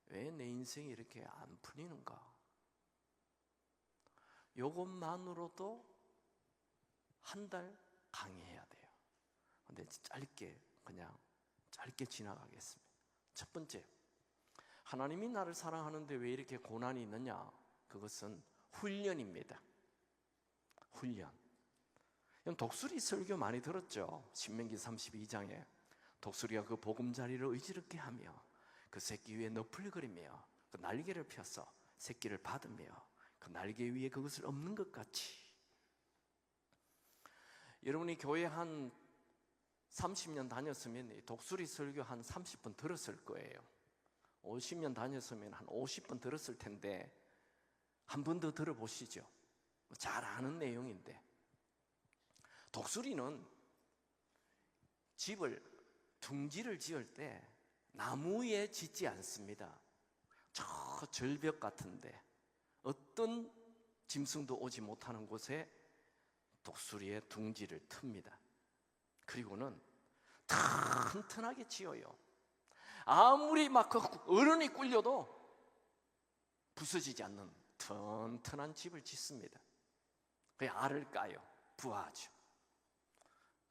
왜 내 인생이 이렇게 안 풀리는가? 이것만으로도 한 달 강의해야 돼요. 근데 짧게 지나가겠습니다. 첫 번째, 하나님이 나를 사랑하는데 왜 이렇게 고난이 있느냐? 그것은 훈련입니다. 훈련. 독수리 설교 많이 들었죠? 신명기 32장에 독수리가 그 보금자리를 의지롭게 하며 그 새끼 위에 너풀거리며 그 날개를 펴서 새끼를 받으며 그 날개 위에 그것을 엎는 것 같이. 여러분이 교회 한 30년 다녔으면 독수리 설교 한 30분 들었을 거예요. 50년 다녔으면 한 50분 들었을 텐데 한 번 더 들어보시죠. 잘 아는 내용인데, 독수리는 둥지를 지을 때 나무에 짓지 않습니다. 저 절벽 같은데 어떤 짐승도 오지 못하는 곳에 독수리의 둥지를 틉니다. 그리고는 튼튼하게 지어요. 아무리 막 그 어른이 꿀려도 부서지지 않는 튼튼한 집을 짓습니다. 그 알을 까요. 부화하죠.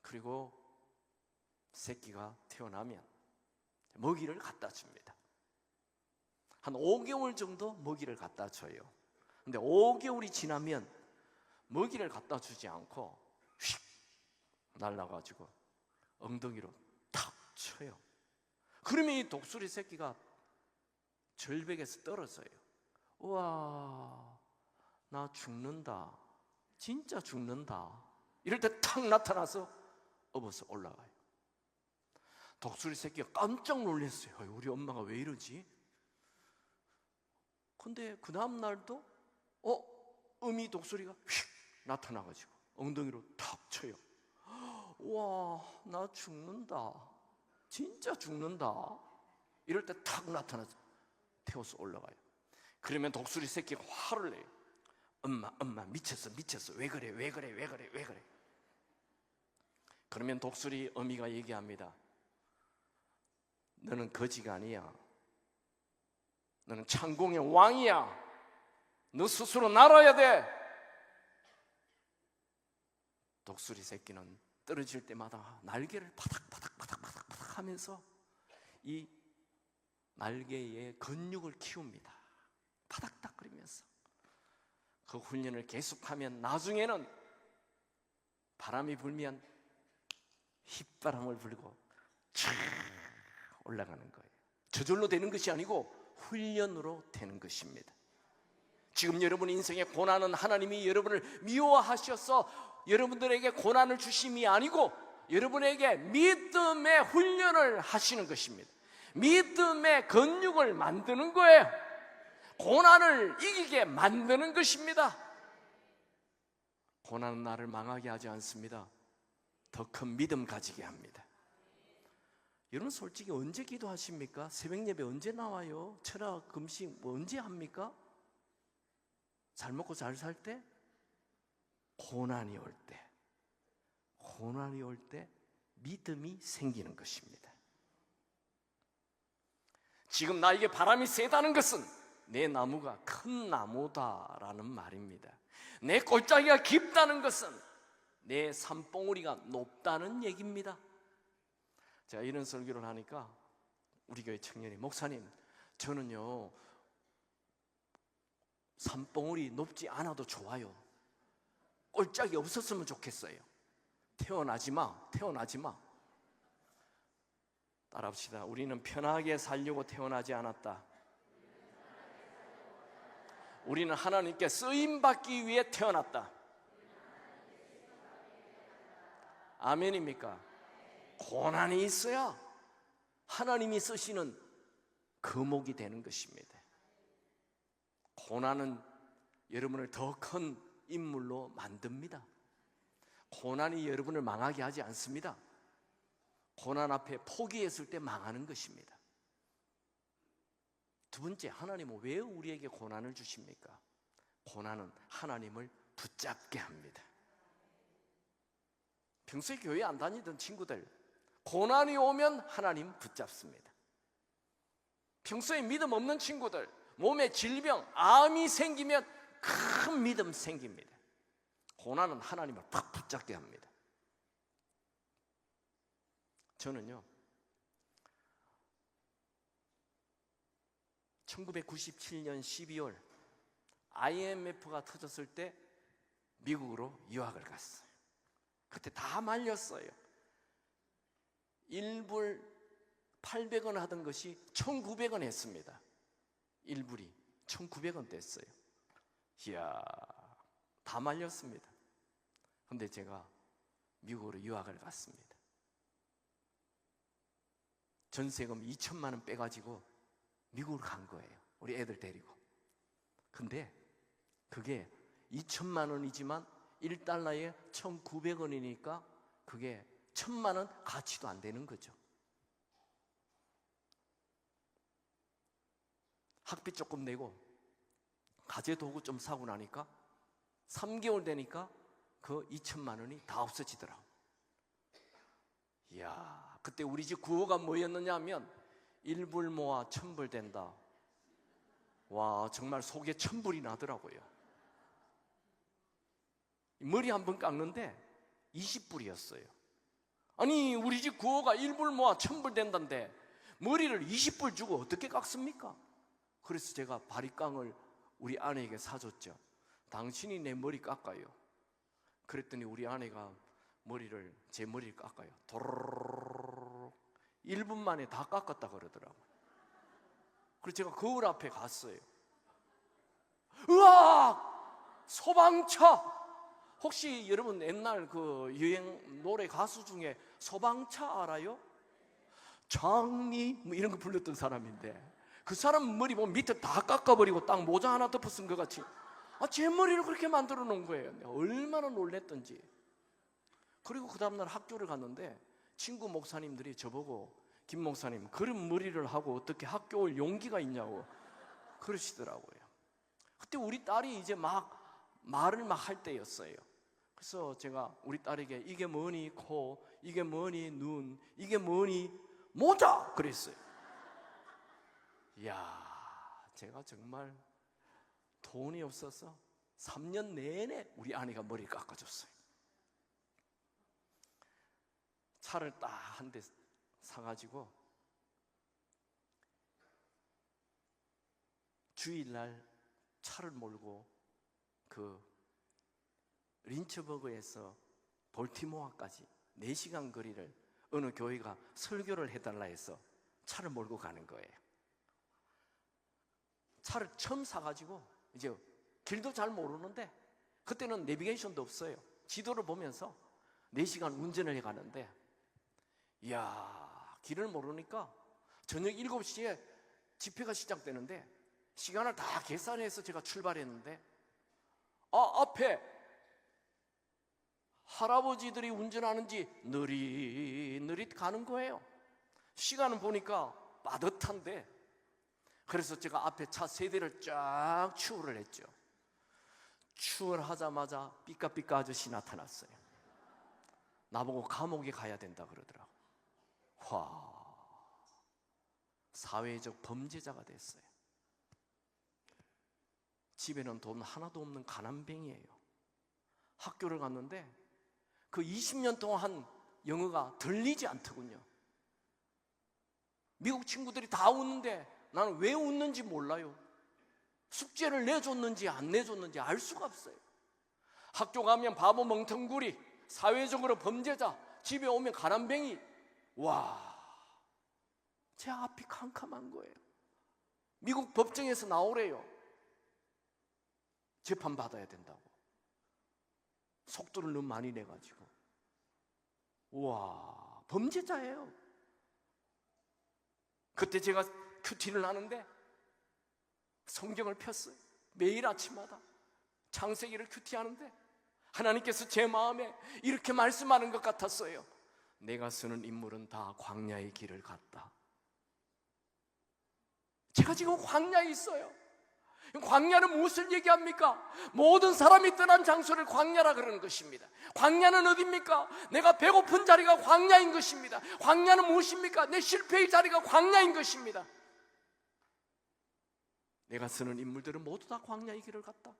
그리고 새끼가 태어나면 먹이를 갖다 줍니다. 한 5개월 정도 먹이를 갖다 줘요. 근데 5개월이 지나면 먹이를 갖다 주지 않고 휙 날라가지고 엉덩이로 탁 쳐요. 그러면 이 독수리 새끼가 절벽에서 떨어져요. 우와, 나 죽는다, 진짜 죽는다, 이럴 때 탁 나타나서 업어서 올라가요. 독수리 새끼가 깜짝 놀랐어요. 우리 엄마가 왜 이러지? 근데 그 다음 날도 어미 독수리가 휙 나타나가지고 엉덩이로 탁 쳐요. 와, 나 죽는다, 진짜 죽는다, 이럴 때 탁 나타나서 태워서 올라가요. 그러면 독수리 새끼가 화를 내요. 엄마 미쳤어, 왜 그래. 그러면 독수리 어미가 얘기합니다. 너는 거지가 아니야. 너는 창공의 왕이야. 너 스스로 날아야 돼. 독수리 새끼는 떨어질 때마다 날개를 바닥바닥 하면서 이 날개에 근육을 키웁니다. 바닥닥거리면서. 그 훈련을 계속하면 나중에는 바람이 불면 휘바람을 불고 쫙 올라가는 거예요. 저절로 되는 것이 아니고 훈련으로 되는 것입니다. 지금 여러분 인생의 고난은 하나님이 여러분을 미워하셔서 여러분들에게 고난을 주심이 아니고 여러분에게 믿음의 훈련을 하시는 것입니다. 믿음의 근육을 만드는 거예요. 고난을 이기게 만드는 것입니다. 고난은 나를 망하게 하지 않습니다. 더 큰 믿음 가지게 합니다. 여러분 솔직히 언제 기도하십니까? 새벽 예배 언제 나와요? 철학, 금식 언제 합니까? 잘 먹고 잘 살 때? 고난이 올 때 믿음이 생기는 것입니다. 지금 나에게 바람이 세다는 것은 내 나무가 큰 나무다라는 말입니다. 내 골짜기가 깊다는 것은 내 산봉우리가 높다는 얘기입니다. 제가 이런 설교를 하니까 우리 교회 청년이, 목사님, 저는요 산봉우리 높지 않아도 좋아요. 골짜기 없었으면 좋겠어요. 태어나지 마. 따라합시다. 우리는 편하게 살려고 태어나지 않았다. 우리는 하나님께 쓰임받기 위해 태어났다. 아멘입니까? 고난이 있어야 하나님이 쓰시는 거목이 되는 것입니다. 고난은 여러분을 더 큰 인물로 만듭니다. 고난이 여러분을 망하게 하지 않습니다. 고난 앞에 포기했을 때 망하는 것입니다. 두 번째, 하나님은 왜 우리에게 고난을 주십니까? 고난은 하나님을 붙잡게 합니다. 평소에 교회 안 다니던 친구들, 고난이 오면 하나님 붙잡습니다. 평소에 믿음 없는 친구들, 몸에 질병, 암이 생기면 큰 믿음 생깁니다. 고난은 하나님을 팍 붙잡게 합니다. 저는요, 1997년 12월 IMF가 터졌을 때 미국으로 유학을 갔어요. 그때 다 말렸어요. 1불 800원 하던 것이 1900원 했습니다. 1불이 1900원 됐어요. 이야, 다 말렸습니다. 근데 제가 미국으로 유학을 갔습니다. 전세금 2천만 원 빼가지고 미국으로 간 거예요. 우리 애들 데리고. 근데 그게 2천만 원이지만 1달러에 1,900원이니까 그게 1,000만 원 가치도 안 되는 거죠. 학비 조금 내고 가재 도구 좀 사고 나니까 3개월 되니까 그 2천만 원이 다 없어지더라고. 이야, 그때 우리 집 구호가 뭐였느냐 하면 1불 모아 1,000불 된다. 와, 정말 속에 1,000불이 나더라고요. 머리 한 번 깎는데 20불이었어요. 아니, 우리 집 구호가 1불 모아 1,000불 된다는데 머리를 20불 주고 어떻게 깎습니까? 그래서 제가 바리깡을 우리 아내에게 사줬죠. 당신이 내 머리 깎아요. 그랬더니 우리 아내가 제 머리를 깎아요. 도로로로로 1분 만에 다 깎았다 그러더라고요. 그래서 제가 거울 앞에 갔어요. 으악! 소방차! 혹시 여러분 옛날 그 유행 노래 가수 중에 소방차 알아요? 장미 뭐 이런 거 불렀던 사람인데 그 사람 머리 보면 밑에 다 깎아버리고 딱 모자 하나 덮어 쓴 것 같이 제 머리를 그렇게 만들어 놓은 거예요. 내가 얼마나 놀랬던지. 그리고 그 다음날 학교를 갔는데 친구 목사님들이 저보고 김 목사님 그런 머리를 하고 어떻게 학교 올 용기가 있냐고 그러시더라고요. 그때 우리 딸이 이제 말을 할 때였어요. 그래서 제가 우리 딸에게 이게 뭐니 코, 이게 뭐니 눈, 이게 뭐니 모자 그랬어요. 이야, 제가 정말 돈이 없어서 3년 내내 우리 아내가 머리를 깎아줬어요. 차를 딱 한 대 사가지고 주일날 차를 몰고 그 린츠버그에서 볼티모어까지 4시간 거리를 어느 교회가 설교를 해달라 해서 차를 몰고 가는 거예요. 차를 처음 사가지고 이제 길도 잘 모르는데 그때는 내비게이션도 없어요. 지도를 보면서 4시간 운전을 해가는데 이야, 길을 모르니까 저녁 7시에 집회가 시작되는데 시간을 다 계산해서 제가 출발했는데 앞에 할아버지들이 운전하는지 느릿느릿 가는 거예요. 시간은 보니까 빠듯한데 그래서 제가 앞에 차 3대를 쫙 추월을 했죠. 추월하자마자 삐까삐까 아저씨 나타났어요. 나보고 감옥에 가야 된다 그러더라고. 사회적 범죄자가 됐어요. 집에는 돈 하나도 없는 가난뱅이에요. 학교를 갔는데 그 20년 동안 한 영어가 들리지 않더군요. 미국 친구들이 다 웃는데 나는 왜 웃는지 몰라요. 숙제를 내줬는지 안 내줬는지 알 수가 없어요. 학교 가면 바보 멍텅구리, 사회적으로 범죄자, 집에 오면 가난뱅이. 제 앞이 캄캄한 거예요. 미국 법정에서 나오래요. 재판 받아야 된다고. 속도를 너무 많이 내가지고. 범죄자예요. 그때 제가 큐티를 하는데 성경을 폈어요. 매일 아침마다 창세기를 큐티하는데 하나님께서 제 마음에 이렇게 말씀하는 것 같았어요. 내가 쓰는 인물은 다 광야의 길을 갔다. 제가 지금 광야에 있어요. 광야는 무엇을 얘기합니까? 모든 사람이 떠난 장소를 광야라 그러는 것입니다. 광야는 어디입니까? 내가 배고픈 자리가 광야인 것입니다. 광야는 무엇입니까? 내 실패의 자리가 광야인 것입니다. 내가 쓰는 인물들은 모두 다 광야의 길을 갔다.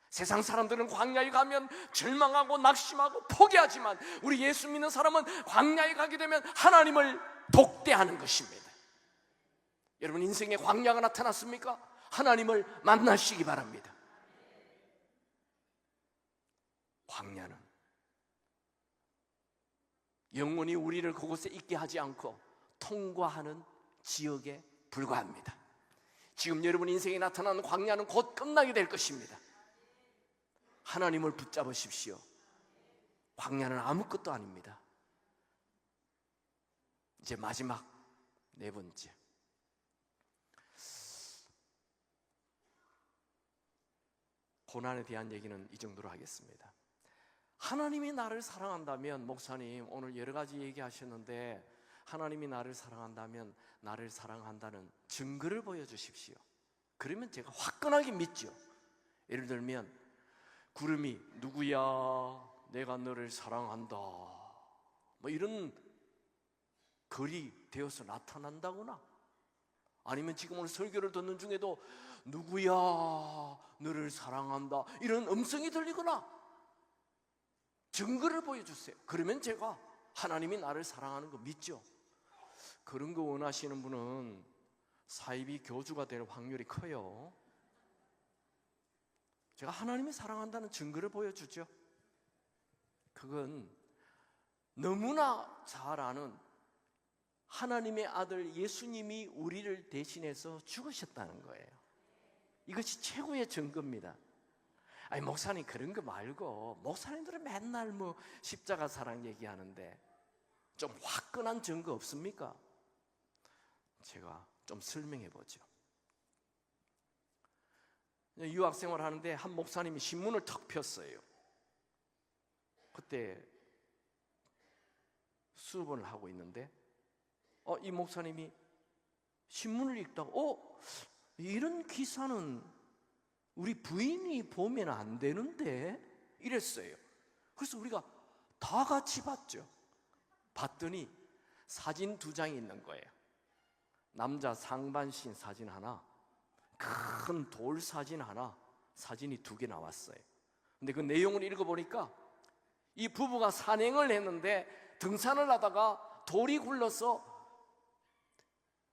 세상 사람들은 광야에 가면 절망하고 낙심하고 포기하지만 우리 예수 믿는 사람은 광야에 가게 되면 하나님을 독대하는 것입니다. 여러분, 인생에 광야가 나타났습니까? 하나님을 만나시기 바랍니다. 광야는 영원히 우리를 그곳에 있게 하지 않고 통과하는 지역에 불과합니다. 지금 여러분 인생에 나타나는 광야는 곧 끝나게 될 것입니다. 하나님을 붙잡으십시오. 광야는 아무것도 아닙니다. 이제 마지막 네 번째, 고난에 대한 얘기는 이 정도로 하겠습니다. 하나님이 나를 사랑한다면, 목사님 오늘 여러 가지 얘기하셨는데 하나님이 나를 사랑한다면 나를 사랑한다는 증거를 보여주십시오. 그러면 제가 화끈하게 믿죠. 예를 들면 구름이 누구야 내가 너를 사랑한다 뭐 이런 글이 되어서 나타난다거나, 아니면 지금 오늘 설교를 듣는 중에도 누구야 너를 사랑한다 이런 음성이 들리거나 증거를 보여주세요. 그러면 제가 하나님이 나를 사랑하는 거 믿죠. 그런 거 원하시는 분은 사이비 교주가 될 확률이 커요. 제가 하나님이 사랑한다는 증거를 보여주죠. 그건 너무나 잘 아는 하나님의 아들 예수님이 우리를 대신해서 죽으셨다는 거예요. 이것이 최고의 증거입니다. 아니 목사님 그런 거 말고, 목사님들은 맨날 뭐 십자가 사랑 얘기하는데 좀 화끈한 증거 없습니까? 제가 좀 설명해 보죠. 유학생활 하는데 한 목사님이 신문을 턱 폈어요. 그때 수업을 하고 있는데 이 목사님이 신문을 읽다가 이런 기사는 우리 부인이 보면 안 되는데 이랬어요. 그래서 우리가 다 같이 봤죠. 봤더니 사진 2장이 있는 거예요. 남자 상반신 사진 하나, 큰 돌 사진 하나, 사진이 2개 나왔어요. 근데 그 내용을 읽어보니까 이 부부가 산행을 했는데 등산을 하다가 돌이 굴러서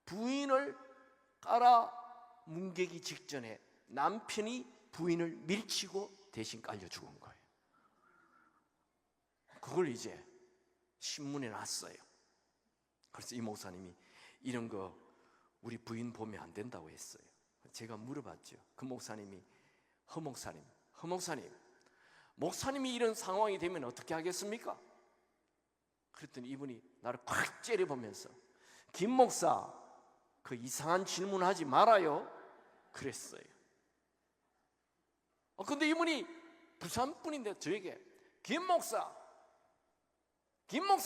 부인을 깔아 뭉개기 직전에 남편이 부인을 밀치고 대신 깔려 죽은 거예요. 그걸 이제 신문에 놨어요. 그래서 이 목사님이 이런 거 우리 부인 보면 안 된다고 했어요. 제가 물어봤죠. 그 목사님이 허 목사님 목사님이 이런 상황이 되면 어떻게 하겠습니까? 그랬더니 이분이 나를 콱 째려보면서 김 목사 그 이상한 질문하지 말아요 그랬어요. 근데 이분이 부산 분인데 저에게 김 목사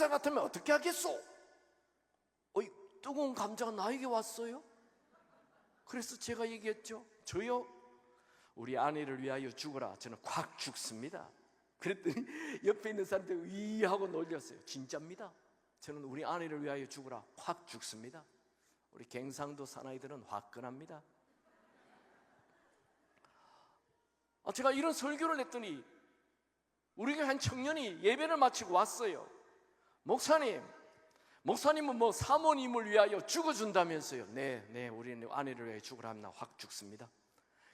같으면 어떻게 하겠소? 뜨거운 감자가 나에게 왔어요? 그래서 제가 얘기했죠. 저요? 우리 아내를 위하여 죽어라. 저는 콱 죽습니다. 그랬더니 옆에 있는 사람들 위 하고 놀렸어요. 진짜입니다. 저는 우리 아내를 위하여 죽어라. 콱 죽습니다. 우리 갱상도 사나이들은 화끈합니다. 제가 이런 설교를 했더니 우리 교회 한 청년이 예배를 마치고 왔어요. 목사님은 뭐 사모님을 위하여 죽어준다면서요. 네, 우리는 아내를 위하여 죽으라 하면 나 확 죽습니다.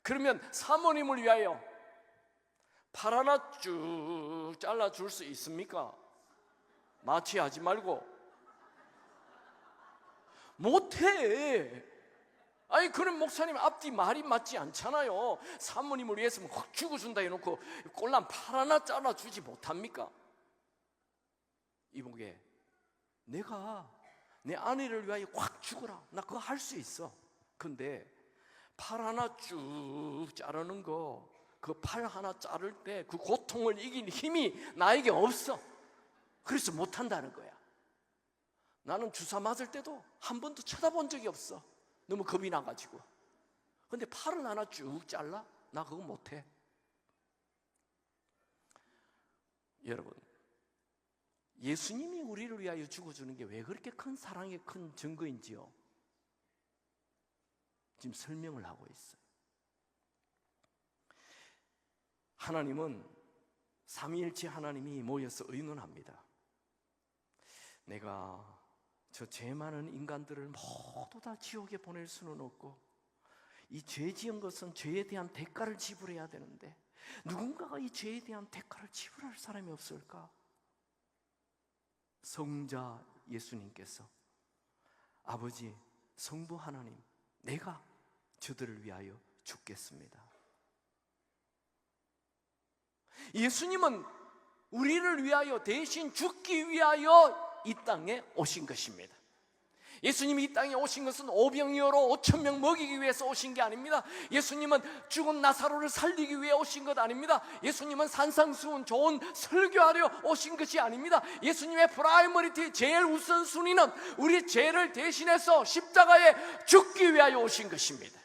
그러면 사모님을 위하여 팔 하나 쭉 잘라줄 수 있습니까? 마취하지 말고. 못해. 아니 그럼 목사님 앞뒤 말이 맞지 않잖아요. 사모님을 위해서 확 죽어준다 해놓고 꼴랑 팔 하나 잘라주지 못합니까? 이보게 내가 내 아내를 위하여 확 죽어라. 나 그거 할 수 있어. 근데 팔 하나 쭉 자르는 거 그 팔 하나 자를 때 그 고통을 이길 힘이 나에게 없어. 그래서 못한다는 거야. 나는 주사 맞을 때도 한 번도 쳐다본 적이 없어. 너무 겁이 나가지고. 근데 팔을 하나 쭉 잘라? 나 그거 못해. 여러분, 예수님이 우리를 위하여 죽어주는 게 왜 그렇게 큰 사랑의 큰 증거인지요, 지금 설명을 하고 있어요. 하나님은 삼위일체 하나님이 모여서 의논합니다. 내가 저 죄 많은 인간들을 모두 다 지옥에 보낼 수는 없고, 이 죄 지은 것은 죄에 대한 대가를 지불해야 되는데 누군가가 이 죄에 대한 대가를 지불할 사람이 없을까? 성자 예수님께서, 아버지 성부 하나님, 내가 저들을 위하여 죽겠습니다. 예수님은 우리를 위하여 대신 죽기 위하여 이 땅에 오신 것입니다. 예수님이 이 땅에 오신 것은 오병이어로 5,000명 먹이기 위해서 오신 게 아닙니다. 예수님은 죽은 나사로를 살리기 위해 오신 것 아닙니다. 예수님은 산상수훈 좋은 설교하려 오신 것이 아닙니다. 예수님의 프라이머리티, 제일 우선순위는 우리 죄를 대신해서 십자가에 죽기 위하여 오신 것입니다.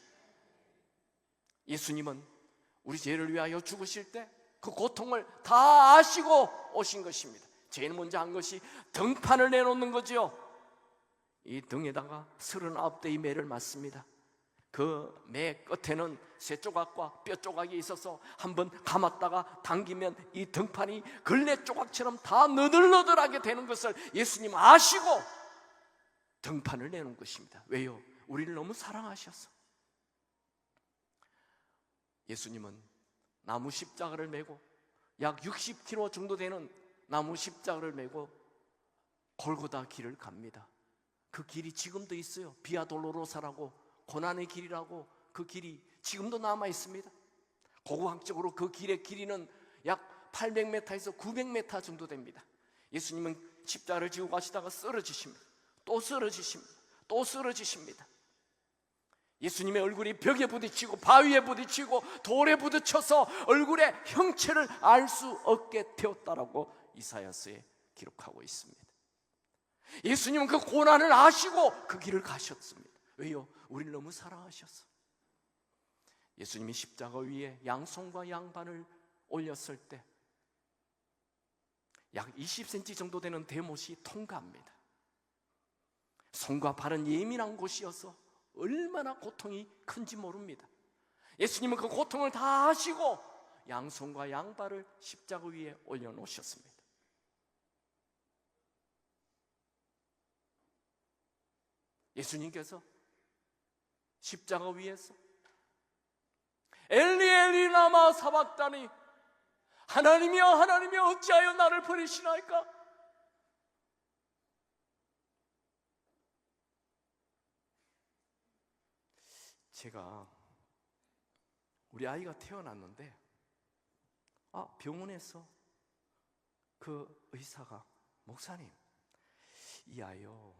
예수님은 우리 죄를 위하여 죽으실 때 그 고통을 다 아시고 오신 것입니다. 제일 먼저 한 것이 등판을 내놓는 거지요. 이 등에다가 39대의 매를 맞습니다. 그 매 끝에는 쇠 조각과 뼈 조각이 있어서 한번 감았다가 당기면 이 등판이 걸레 조각처럼 다 너덜너덜하게 되는 것을 예수님 아시고 등판을 내놓은 것입니다. 왜요? 우리를 너무 사랑하셔서. 예수님은 나무 십자가를 메고, 약 60km 정도 되는 나무 십자가를 메고 골고다 길을 갑니다. 그 길이 지금도 있어요. 비아 돌로로사라고, 고난의 길이라고. 그 길이 지금도 남아 있습니다. 고고학적으로 그 길의 길이는 약 800m에서 900m 정도 됩니다. 예수님은 십자가를 지고 가시다가 쓰러지십니다. 또 쓰러지십니다. 또 쓰러지십니다. 예수님의 얼굴이 벽에 부딪히고 바위에 부딪히고 돌에 부딪혀서 얼굴의 형체를 알 수 없게 되었다라고 이사야서에 기록하고 있습니다. 예수님은 그 고난을 아시고 그 길을 가셨습니다. 왜요? 우리를 너무 사랑하셔서. 예수님이 십자가 위에 양손과 양발을 올렸을 때 약 20cm 정도 되는 대못이 통과합니다. 손과 발은 예민한 곳이어서 얼마나 고통이 큰지 모릅니다. 예수님은 그 고통을 다 아시고 양손과 양발을 십자가 위에 올려놓으셨습니다. 예수님께서 십자가 위에서 엘리 엘리 라마 사박다니, 하나님이여 하나님이여 어찌하여 나를 버리시나이까? 제가 우리 아이가 태어났는데 병원에서 그 의사가, 목사님, 이 아이요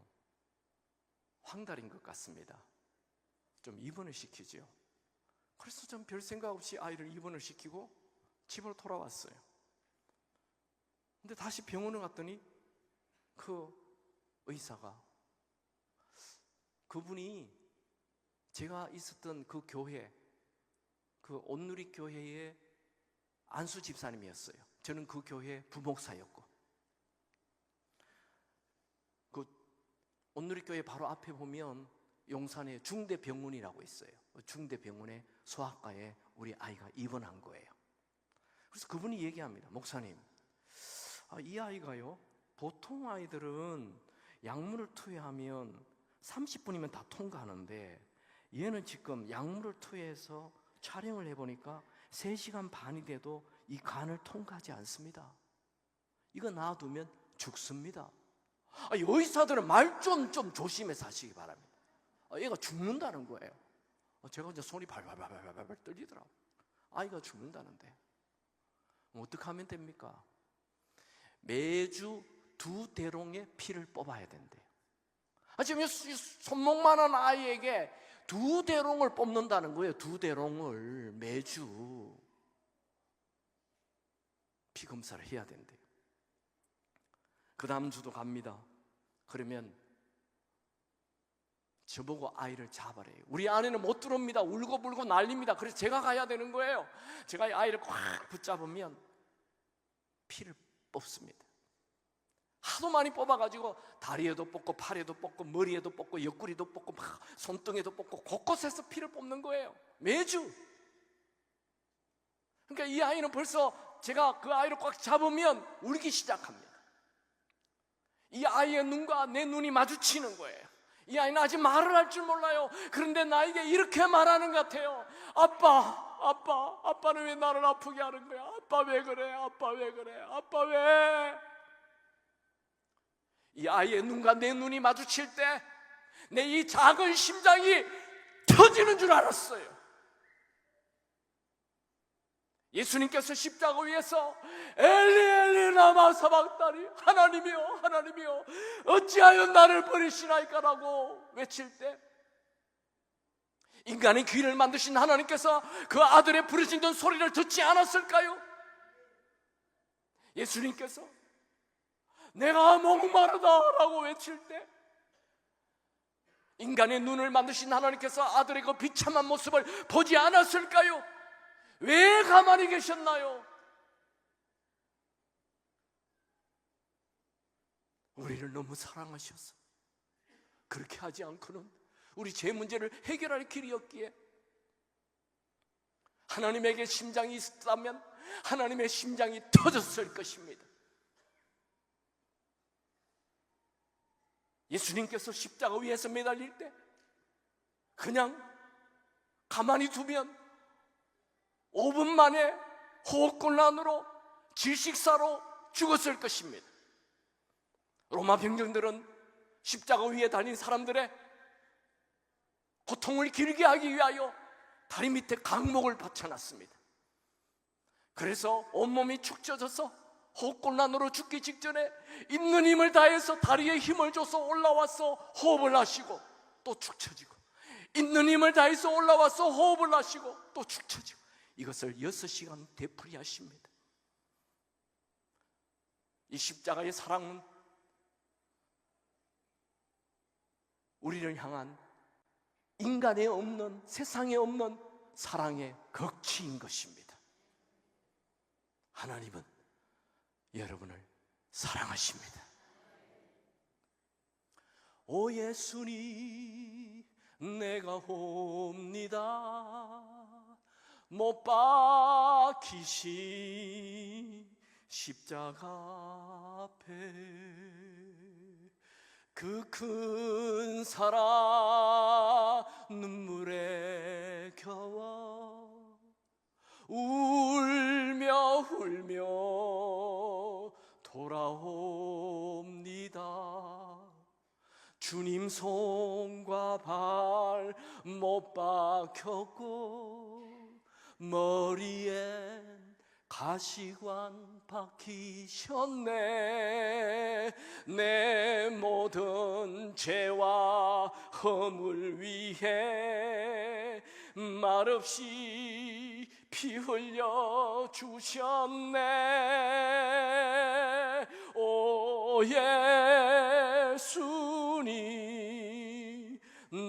황달인 것 같습니다. 좀 입원을 시키죠. 그래서 좀 별 생각 없이 아이를 입원을 시키고 집으로 돌아왔어요. 근데 다시 병원에 갔더니 그 의사가, 그분이 제가 있었던 그 교회, 그 온누리 교회의 안수 집사님이었어요. 저는 그 교회 부목사였고, 그 온누리 교회 바로 앞에 보면 용산에 중대병원이라고 있어요. 중대병원의 소아과에 우리 아이가 입원한 거예요. 그래서 그분이 얘기합니다. 목사님, 이 아이가요, 보통 아이들은 약물을 투여하면 30분이면 다 통과하는데 얘는 지금 약물을 투여해서 촬영을 해보니까 3시간 반이 돼도 이 간을 통과하지 않습니다. 이거 놔두면 죽습니다. 의사들은 말 좀 조심해서 하시기 바랍니다. 얘가 죽는다는 거예요. 제가 이제 손이 발발발발발 떨리더라고요. 아이가 죽는다는데 어떻게 하면 됩니까? 매주 2대롱의 피를 뽑아야 된대요. 지금 손목만한 아이에게 2대롱을 뽑는다는 거예요. 2대롱을 매주. 피 검사를 해야 된대요. 그 다음 주도 갑니다. 그러면 저보고 아이를 잡아래요. 우리 아내는 못 들어옵니다. 울고불고 난립니다. 그래서 제가 가야 되는 거예요. 제가 아이를 꽉 붙잡으면 피를 뽑습니다. 하도 많이 뽑아가지고 다리에도 뽑고 팔에도 뽑고 머리에도 뽑고 옆구리도 뽑고 막 손등에도 뽑고 곳곳에서 피를 뽑는 거예요. 매주. 그러니까 이 아이는 벌써 제가 그 아이를 꽉 잡으면 울기 시작합니다. 이 아이의 눈과 내 눈이 마주치는 거예요. 이 아이는 아직 말을 할 줄 몰라요. 그런데 나에게 이렇게 말하는 것 같아요. 아빠는 왜 나를 아프게 하는 거야? 아빠 왜 그래? 아빠 왜 그래? 아빠 왜? 이 아이의 눈과 내 눈이 마주칠 때 내 이 작은 심장이 터지는 줄 알았어요. 예수님께서 십자가 위에서 엘리 엘리 라마 사박다니, 하나님이여 하나님이여 어찌하여 나를 버리시나이까라고 외칠 때 인간의 귀를 만드신 하나님께서 그 아들의 부르짖는 소리를 듣지 않았을까요? 예수님께서 내가 목마르다라고 외칠 때 인간의 눈을 만드신 하나님께서 아들의 그 비참한 모습을 보지 않았을까요? 왜 가만히 계셨나요? 우리를 너무 사랑하셔서 그렇게 하지 않고는 우리 죄 문제를 해결할 길이 없기에 하나님에게 심장이 있었다면 하나님의 심장이 터졌을 것입니다. 예수님께서 십자가 위에서 매달릴 때 그냥 가만히 두면 5분 만에 호흡곤란으로 질식사로 죽었을 것입니다. 로마 병정들은 십자가 위에 달린 사람들의 고통을 길게 하기 위하여 다리 밑에 강목을 받쳐놨습니다. 그래서 온몸이 축 처져서 호흡곤란으로 죽기 직전에 있는 힘을 다해서 다리에 힘을 줘서 올라와서 호흡을 하시고 또 축 처지고, 있는 힘을 다해서 올라와서 호흡을 하시고 또 축 처지고, 이것을 6시간 되풀이하십니다. 이 십자가의 사랑은 우리를 향한 인간에 없는, 세상에 없는 사랑의 극치인 것입니다. 하나님은 여러분을 사랑하십니다. 오 예수님 내가 옵니다. 못 박히신 십자가 앞에 그 큰 사랑 눈물에 겨워 울며 돌아옵니다. 주님 손과 발 못 박혔고 머리엔 가시관 박히셨네. 내 모든 죄와 허물 위해 말없이 피 흘려 주셨네. 오 예수님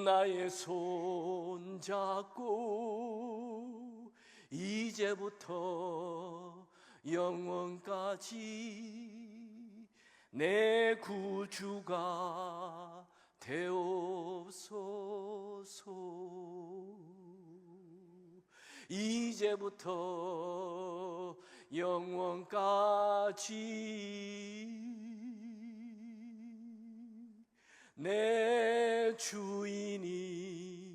나의 손 잡고 이제부터 영원까지 내 구주가 되옵소서. 이제부터 영원까지 내 주인이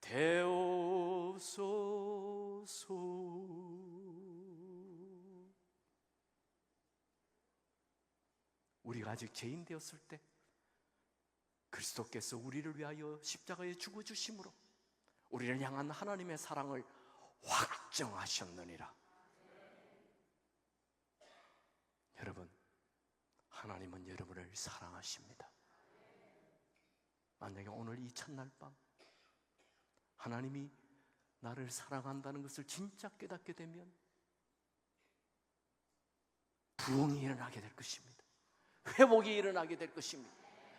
되옵소서. 우리가 아직 죄인 되었을 때 그리스도께서 우리를 위하여 십자가에 죽어주심으로 우리를 향한 하나님의 사랑을 확정하셨느니라. 여러분, 하나님은 여러분을 사랑하십니다. 만약에 오늘 이 첫날 밤 하나님이 나를 사랑한다는 것을 진짜 깨닫게 되면 부흥이 일어나게 될 것입니다. 회복이 일어나게 될 것입니다.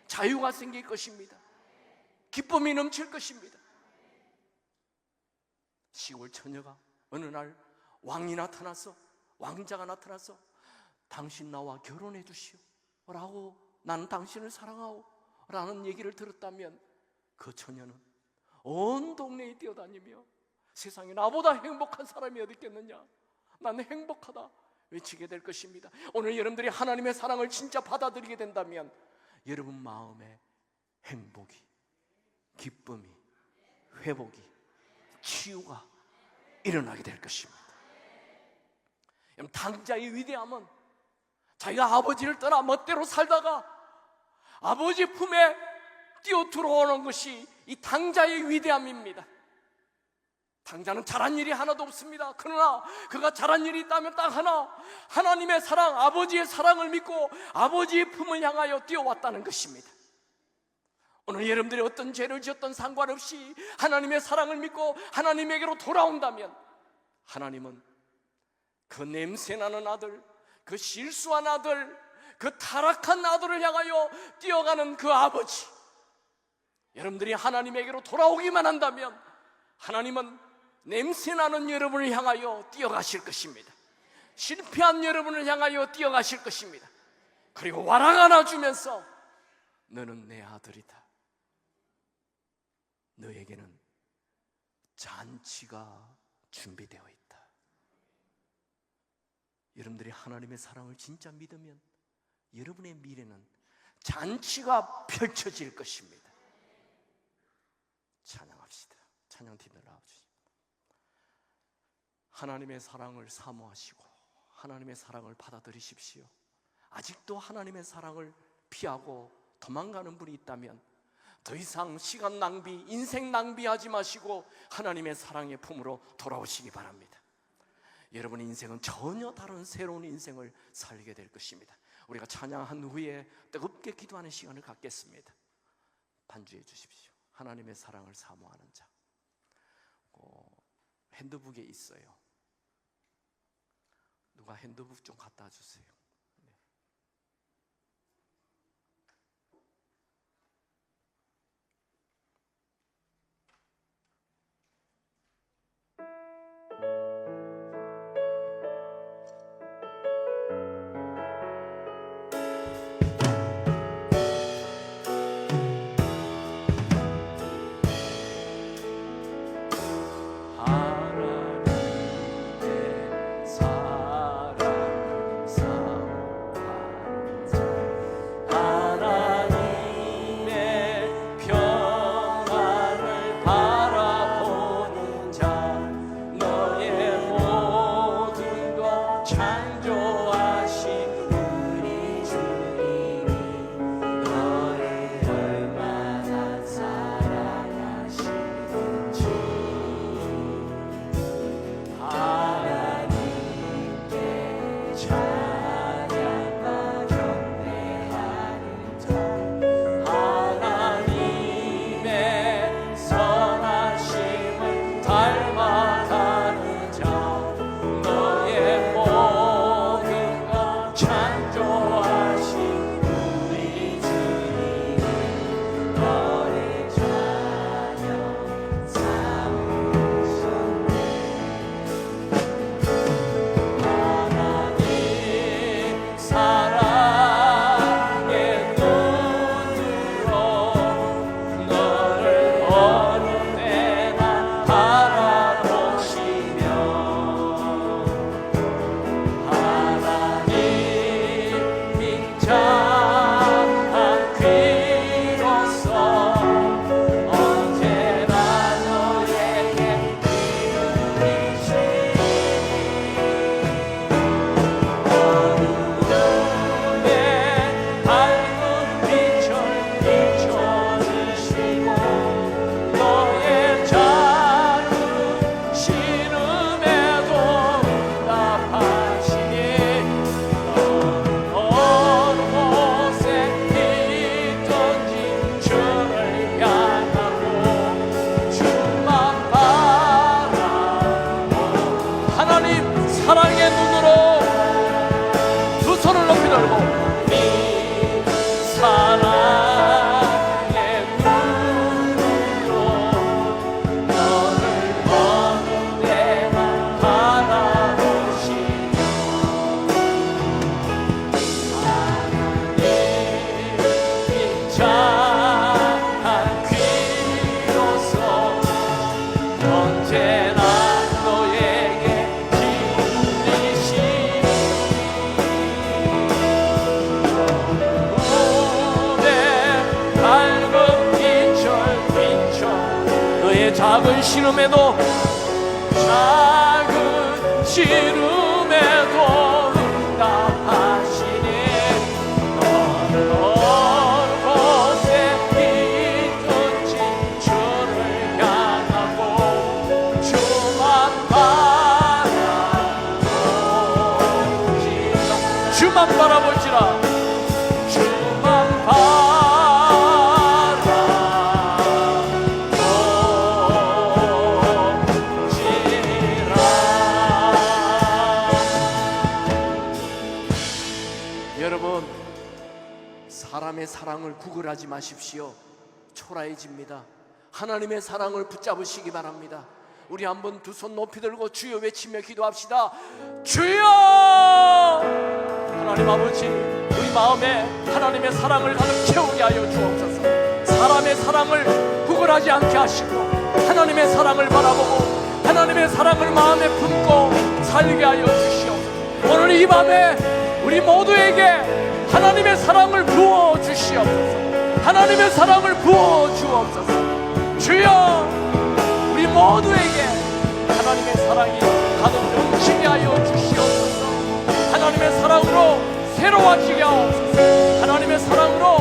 자유가 생길 것입니다. 기쁨이 넘칠 것입니다. 시골 처녀가 어느 날 왕자가 나타나서 당신 나와 결혼해 주시오 라고, 나는 당신을 사랑하오 라는 얘기를 들었다면 그 처녀는 온 동네에 뛰어다니며 세상에 나보다 행복한 사람이 어디 있겠느냐, 나는 행복하다 외치게 될 것입니다. 오늘 여러분들이 하나님의 사랑을 진짜 받아들이게 된다면 여러분 마음에 행복이, 기쁨이, 회복이, 치유가 일어나게 될 것입니다. 당자의 위대함은 자기가 아버지를 떠나 멋대로 살다가 아버지 품에 뛰어 들어오는 것이 이 당자의 위대함입니다. 당자는 잘한 일이 하나도 없습니다. 그러나 그가 잘한 일이 있다면 딱 하나, 하나님의 사랑, 아버지의 사랑을 믿고 아버지의 품을 향하여 뛰어왔다는 것입니다. 오늘 여러분들이 어떤 죄를 지었던 상관없이 하나님의 사랑을 믿고 하나님에게로 돌아온다면 하나님은 그 냄새나는 아들, 그 실수한 아들, 그 타락한 아들을 향하여 뛰어가는 그 아버지, 여러분들이 하나님에게로 돌아오기만 한다면 하나님은 냄새나는 여러분을 향하여 뛰어가실 것입니다. 실패한 여러분을 향하여 뛰어가실 것입니다. 그리고 와락 안아주면서 너는 내 아들이다, 너에게는 잔치가 준비되어 있다. 여러분들이 하나님의 사랑을 진짜 믿으면 여러분의 미래는 잔치가 펼쳐질 것입니다. 찬양합시다. 찬양팀들 나와주시죠. 하나님의 사랑을 사모하시고 하나님의 사랑을 받아들이십시오. 아직도 하나님의 사랑을 피하고 도망가는 분이 있다면 더 이상 시간 낭비, 인생 낭비하지 마시고 하나님의 사랑의 품으로 돌아오시기 바랍니다. 여러분의 인생은 전혀 다른 새로운 인생을 살게 될 것입니다. 우리가 찬양한 후에 뜨겁게 기도하는 시간을 갖겠습니다. 반주해 주십시오. 하나님의 사랑을 사모하는 자. 핸드북에 있어요. 누가 핸드북 좀 갖다 주세요. 하나님의 사랑을 하고 네 사랑의 눈으로 너를 먼 데나 바라보시며 하나님 빈잔한 귀로서 언제나 너에게 들리시니 눈에 밝은 빛을 비춰 너의 작은 시름에도 응답하시니 어느 곳에 있든지 주를 향하고 주만 바라볼지라 주만 바라볼지라 주만 여러분, 사람의 사랑을 구걸하지 마십시오. 초라해집니다. 하나님의 사랑을 붙잡으시기 바랍니다. 우리 한번 두 손 높이 들고 주여 외치며 기도합시다. 주여! 하나님 아버지, 우리 마음에 하나님의 사랑을 가득 채우게 하여 주옵소서. 사람의 사랑을 구걸하지 않게 하시고 하나님의 사랑을 바라보고 하나님의 사랑을 마음에 품고 살게 하여 주시옵소서. 오늘 이 밤에 우리 모두에게 하나님의 사랑을 부어 주시옵소서. 하나님의 사랑을 부어 주옵소서. 주여, 우리 모두에게 하나님의 사랑이 가득 넘치게 하여 주시옵소서. 하나님의 사랑으로 새로워지게 하옵소서. 하나님의 사랑으로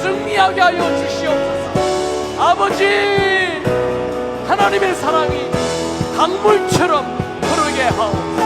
승리하게 하여 주시옵소서. 아버지, 하나님의 사랑이 강물처럼 흐르게 하옵소서.